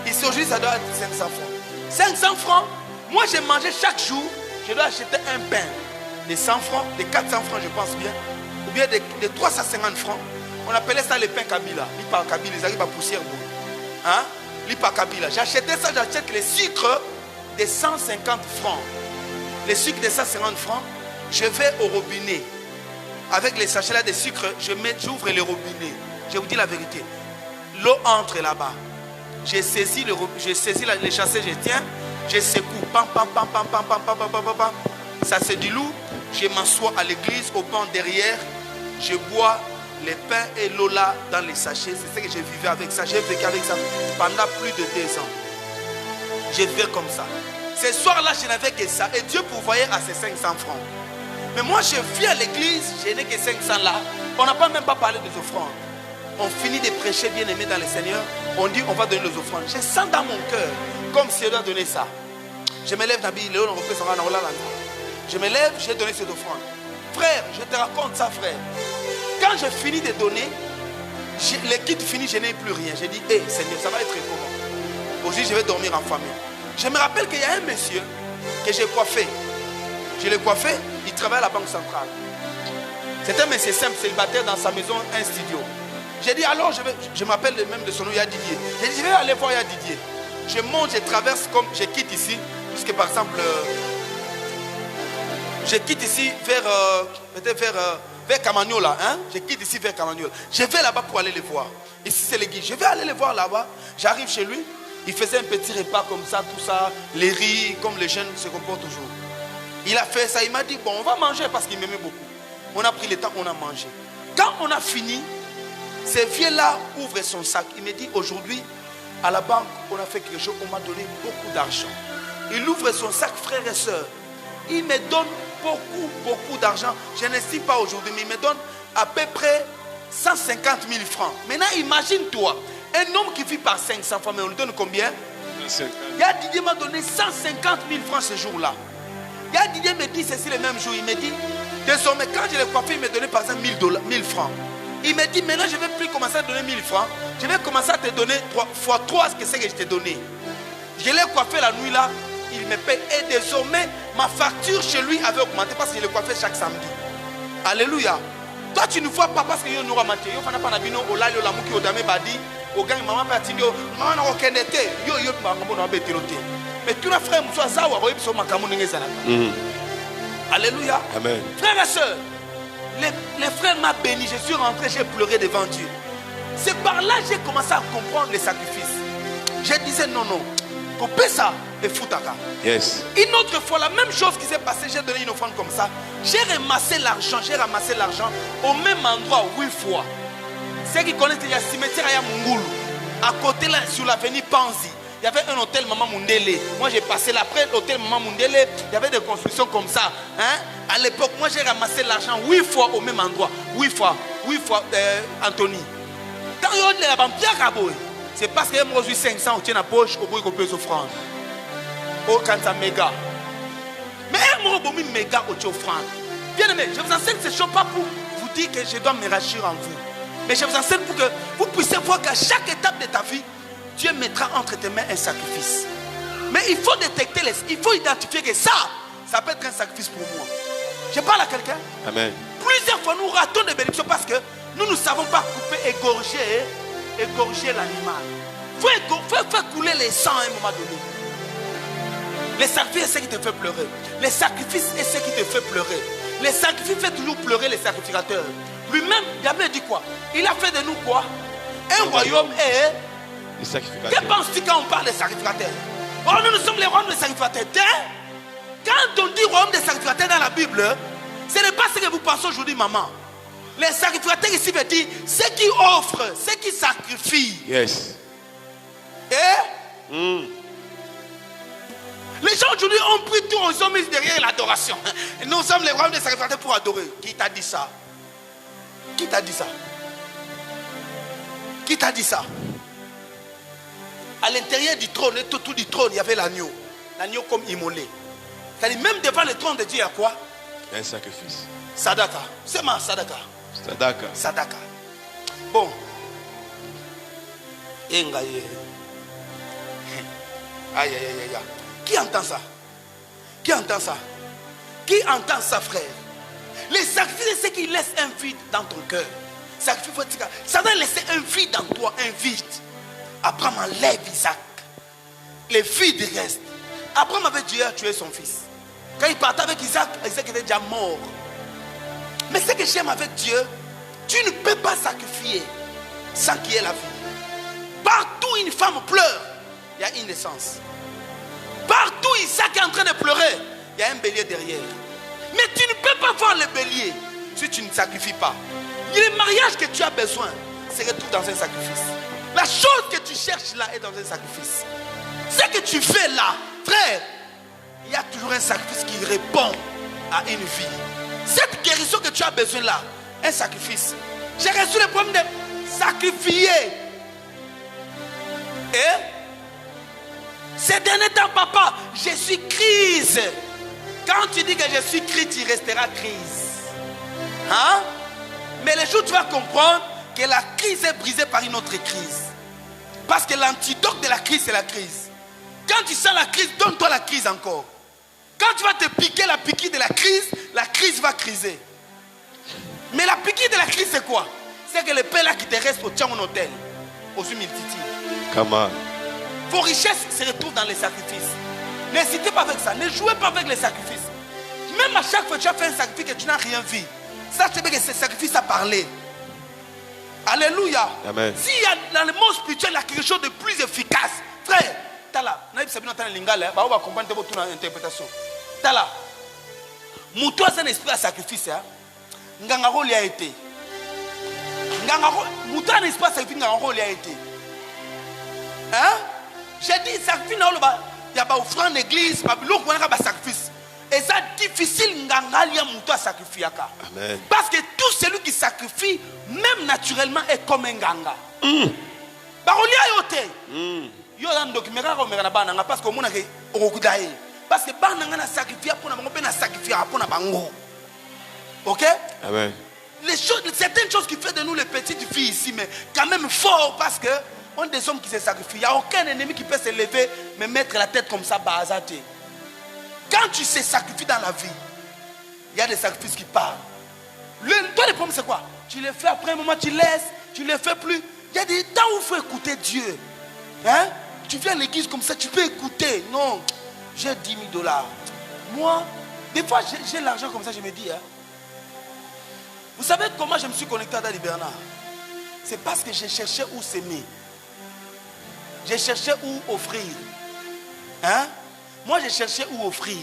Ici, aujourd'hui, ça doit être 500 francs. 500 francs, moi, j'ai mangé chaque jour. Je dois acheter un pain de 100 francs, de 400 francs, je pense bien. Ou bien de 350 francs. On appelait ça les pains Kabila. L'IPA Kabila, ils arrivent à poussière. Hein? L'IPA Kabila. J'achetais ça, j'achète les sucres de 150 francs. Les sucres de 150 francs, je vais au robinet. Avec les sachets là de sucre, j'ouvre les robinets. Je vous dis la vérité. L'eau entre là-bas. J'ai saisi les chassés, je tiens. Je secoue. Pam, pam, pam, pam, pam, pam, pam, pam, pam, pam. Ça se diloue. Je m'assois à l'église, au banc derrière. Je bois les pains et l'eau là dans les sachets. C'est ce que je vivais avec ça. J'ai vécu avec ça pendant plus de 2 ans. Je vivais comme ça. Ce soir-là, je n'avais que ça. Et Dieu pourvoyait à ces 500 francs. Mais moi, je viens à l'église, je n'ai que 500 là. On n'a pas même pas parlé des offrandes. On finit de prêcher bien aimé dans le Seigneur. On dit, on va donner les offrandes. Je sens dans mon cœur, comme si je dois donner ça. Je me lève, Nabi, Léon, je me lève, j'ai donné cette offrande. Frère, je te raconte ça, frère. Quand je finis de donner, les kits finis, je n'ai plus rien. J'ai dit, hé, Seigneur, ça va être comment? Aujourd'hui, je vais dormir en famille. Je me rappelle qu'il y a un monsieur que j'ai coiffé. Je l'ai coiffé, il travaille à la Banque Centrale. C'est un monsieur simple, célibataire dans sa maison, un studio. J'ai dit, alors, je m'appelle même de son nom, il y a Didier. J'ai dit, je vais aller voir, il y a Didier. Je monte, je traverse comme, je quitte ici, puisque par exemple, je quitte ici vers Camagnola, hein? Je quitte ici vers Camagnola. Je vais là-bas pour aller les voir. Ici, c'est l'église. Je vais aller les voir là-bas. J'arrive chez lui. Il faisait un petit repas comme ça, tout ça, les riz, comme les jeunes se comportent toujours. Il a fait ça, il m'a dit, bon, on va manger parce qu'il m'aimait beaucoup. On a pris le temps, on a mangé. Quand on a fini, ce vieux-là ouvre son sac. Il me dit, aujourd'hui, à la banque, on a fait quelque chose, on m'a donné beaucoup d'argent. Il ouvre son sac, frères et sœurs. Il me donne beaucoup d'argent. Je n'estime pas aujourd'hui, mais il me donne à peu près 150 000 francs. Maintenant, imagine-toi, un homme qui vit par 500 francs, mais on lui donne combien? 150. Didier m'a donné 150 000 francs ce jour-là. Didier me dit ceci le même jour. Il me dit, désormais, quand je l'ai coiffé, il me donnait par exemple 1000 francs. Il me dit, maintenant, je ne vais plus commencer à donner 1000 francs. Je vais commencer à te donner 3 fois 3 ce que c'est que je t'ai donné. Je l'ai coiffé la nuit là. Il me paie. Et désormais, ma facture chez lui avait augmenté parce que je l'ai coiffé chaque samedi. Alléluia. Toi, tu ne vois pas parce que tu n'auras pas de mais tu as frère, alléluia. Amen. Frères et sœurs, les frères m'ont béni. Je suis rentré, j'ai pleuré devant Dieu. C'est par là que j'ai commencé à comprendre les sacrifices. Je disais non, couper ça et foutaka. Yes. Une autre fois, la même chose qui s'est passée, j'ai donné une offrande comme ça. J'ai ramassé l'argent au même endroit 8 fois. Ceux qui connaissent, il y a un cimetière à Mungoulou. À côté, là, sur l'avenue Panzi, il y avait un hôtel Maman Mundele. Moi, j'ai passé là, après l'hôtel Maman Mundele, il y avait des constructions comme ça. Hein? À l'époque, moi, j'ai ramassé l'argent 8 fois au même endroit. 8 fois, Anthony. Quand il y a la banque, c'est parce qu'il y a 500, on tient la poche, au bout qu'on peut s'offrande. Oh, quand ça méga. Mais un mot méga au offrande. Bien aimé, je vous enseigne ces choses pas pour vous dire que je dois me racheter en vous. Mais je vous enseigne pour que vous puissiez voir qu'à chaque étape de ta vie, Dieu mettra entre tes mains un sacrifice. Mais il faut détecter, il faut identifier que ça peut être un sacrifice pour moi. Je parle à quelqu'un. Amen. Plusieurs fois nous ratons des bénédictions parce que nous ne savons pas couper, égorger l'animal. Il faut faire couler les sangs à un moment donné. Les sacrifices, c'est ce qui te fait pleurer. Les sacrifices, c'est ce qui te fait pleurer. Les sacrifices fait toujours pleurer les sacrificateurs. Lui-même, Diable dit quoi? Il a fait de nous quoi? Un royaume et les sacrificateurs. Que penses-tu quand on parle des sacrificateurs? Oh, nous sommes les royaumes des sacrificateurs. Quand on dit royaume des sacrificateurs dans la Bible, ce n'est pas ce que vous pensez aujourd'hui, maman. Les sacrificateurs ici veut dire ceux qui offrent, ceux qui sacrifient. Yes. Et les gens aujourd'hui ont pris tout, ils ont mis derrière l'adoration. Nous sommes les rois des sacrificateurs pour adorer. Qui t'a dit ça? Qui t'a dit ça? Qui t'a dit ça? À l'intérieur du trône, tout du trône, il y avait l'agneau. L'agneau comme immolé. C'est-à-dire même devant le trône de Dieu, il y a quoi? Un sacrifice. Sadaka. C'est ma sadaka. Sadaka. Sadaka. Bon. Engaye. Aïe, aïe, aïe, aïe. Qui entend ça? Qui entend ça? Qui entend ça, frère? Les sacrifices, c'est qui laisse un vide dans ton cœur. Ça va laisser un vide dans toi, un vide. Abraham enlève Isaac. Le vide reste. Abraham avait Dieu tué son fils. Quand il partait avec Isaac, Isaac était déjà mort. Mais ce que j'aime avec Dieu, tu ne peux pas sacrifier sans qu'il y ait la vie. Partout une femme pleure, il y a une naissance. Partout Isaac est en train de pleurer, il y a un bélier derrière. Mais tu ne peux pas voir le bélier si tu ne sacrifies pas. Le mariage que tu as besoin se retrouve dans un sacrifice. La chose que tu cherches là est dans un sacrifice. Ce que tu fais là, frère, il y a toujours un sacrifice qui répond à une vie. Cette guérison que tu as besoin là, un sacrifice. J'ai reçu le problème de sacrifier. Et ces derniers temps, papa, je suis crise. Quand tu dis que je suis crise, tu resteras crise. Hein? Mais le jour où tu vas comprendre que la crise est brisée par une autre crise. Parce que l'antidote de la crise, c'est la crise. Quand tu sens la crise, donne-toi la crise encore. Quand tu vas te piquer la piqûre de la crise va criser. Mais la piqûre de la crise, c'est quoi? C'est que le pain là qui te reste au Tchang hôtel, aux humiltiti. Kama. Vos richesses se retrouvent dans les sacrifices. N'hésitez pas avec ça. Ne jouez pas avec les sacrifices. Même à chaque fois que tu as fait un sacrifice et que tu n'as rien vu, ça c'est que ce sacrifice a parlé. Alléluia. Amen. S'il y a dans le monde spirituel, il y a quelque chose de plus efficace. Frère, Tala, on va comprendre toute interprétation. Tala, Moutou a un esprit à sacrifice. Ngangaro lui a été. Moutou a un esprit à sacrifice, Ngangaro lui a été. Hein? J'ai dit, sacrifice, il y a pas offrande d'église, pas de sacrifice. Et ça difficile Ngangalia Moutou à sacrifier. Amen. Parce que tout celui qui sacrifie, même naturellement, est comme un ganga. Parce que parce que ok? Amen. Certaines choses qui font de nous les petites filles ici, mais quand même fort parce que on est des hommes qui se sacrifient. Il n'y a aucun ennemi qui peut se lever, mais mettre la tête comme ça, bazaté. Quand tu se sacrifies dans la vie, il y a des sacrifices qui partent. Toi, le problème, c'est quoi? Tu les fais après un moment, tu laisses, tu ne les fais plus. Il y a des temps où il faut écouter Dieu. Hein? Tu viens à l'église comme ça, tu peux écouter. Non, j'ai 10 000 $. Moi, des fois, j'ai l'argent comme ça, je me dis. Hein? Vous savez comment je me suis connecté à Daddy Bernard? C'est parce que j'ai cherché où s'aimer. J'ai cherché où offrir. Hein? Moi, j'ai cherché où offrir.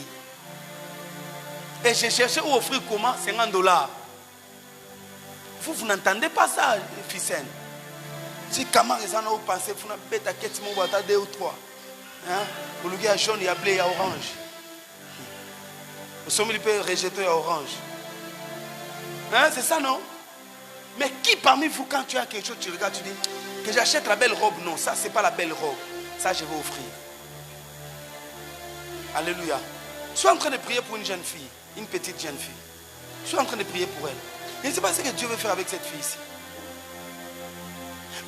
Et j'ai cherché où offrir comment? 50 $. Vous n'entendez pas ça, Ficène? Si Kamar est en haut, pensez, vous n'avez pas de 2 ou 3. Vous avez jaune, il y a bleu, il y a orange. Vous sommes rejeté, il y a orange. Hein? C'est ça, non? Mais qui parmi vous, quand tu as quelque chose, tu regardes, tu dis que j'achète la belle robe? Non, ça, c'est pas la belle robe. Ça, je vais offrir. Alléluia. Sois en train de prier pour une jeune fille, une petite jeune fille. Sois en train de prier pour elle. Je ne sais pas ce que Dieu veut faire avec cette fille ici.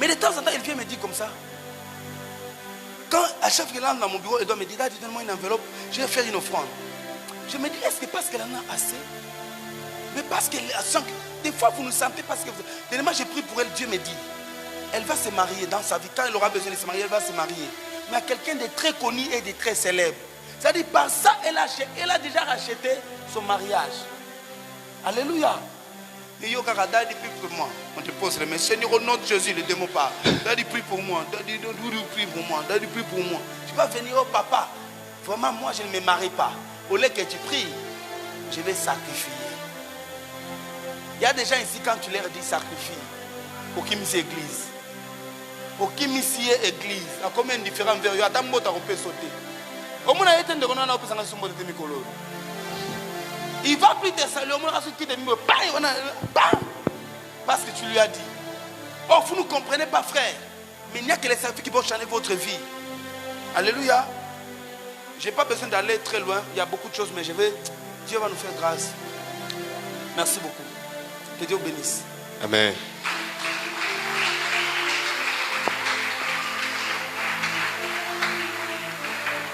Mais de temps en temps, elle vient me dire comme ça. Quand à chaque fois qu'elle entre dans mon bureau, elle doit me dire, donne-moi une enveloppe, je vais faire une offrande. Je me dis, est-ce que parce qu'elle en a assez? Mais parce qu'elle sent que des fois vous ne sentez pas ce que vous... Dernièrement, j'ai prié pour elle, Dieu me dit, elle va se marier dans sa vie. Quand elle aura besoin de se marier, elle va se marier. Mais à quelqu'un de très connu et de très célèbre. C'est-à-dire, par ça, elle a déjà racheté son mariage. Alléluia. Et yo, quand Daddy prie pour moi, on te pose les mains. Seigneur, au nom de Jésus, le démon part. Daddy prie pour moi. Daddy prie pour moi. Daddy prie pour moi. Tu vas venir au papa. Vraiment, moi, je ne me marie pas. Au lieu que tu pries, je vais sacrifier. Il y a des gens ici, quand tu leur dis sacrifie, pour qu'ils misent église. Pour qu'ils misent église. Il y a combien de différents vers? Il y a des mots qu'on peut sauter. Il va plus te saluer. Parce que tu lui as dit. Oh, vous ne comprenez pas, frère. Mais il n'y a que les sacrifices qui vont changer votre vie. Alléluia. Je n'ai pas besoin d'aller très loin. Il y a beaucoup de choses, mais Dieu va nous faire grâce. Merci beaucoup. Que Dieu vous bénisse. Amen.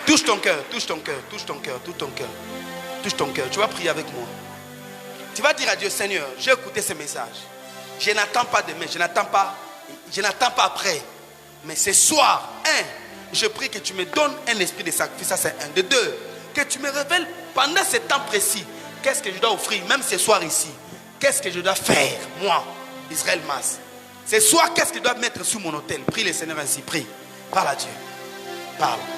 Touche ton cœur, touche ton cœur, touche ton cœur, touche ton cœur. Touche ton cœur. Tu vas prier avec moi. Tu vas dire à Dieu, Seigneur, j'ai écouté ce message. Je n'attends pas demain, je n'attends pas après. Mais ce soir, je prie que tu me donnes un esprit de sacrifice. Ça, c'est un. De deux, que tu me révèles pendant ce temps précis, qu'est-ce que je dois offrir, même ce soir ici. Qu'est-ce que je dois faire, moi, Israël Mas. Ce soir, qu'est-ce que je dois mettre sous mon autel. Prie le Seigneur ainsi, prie. Parle à Dieu. Parle.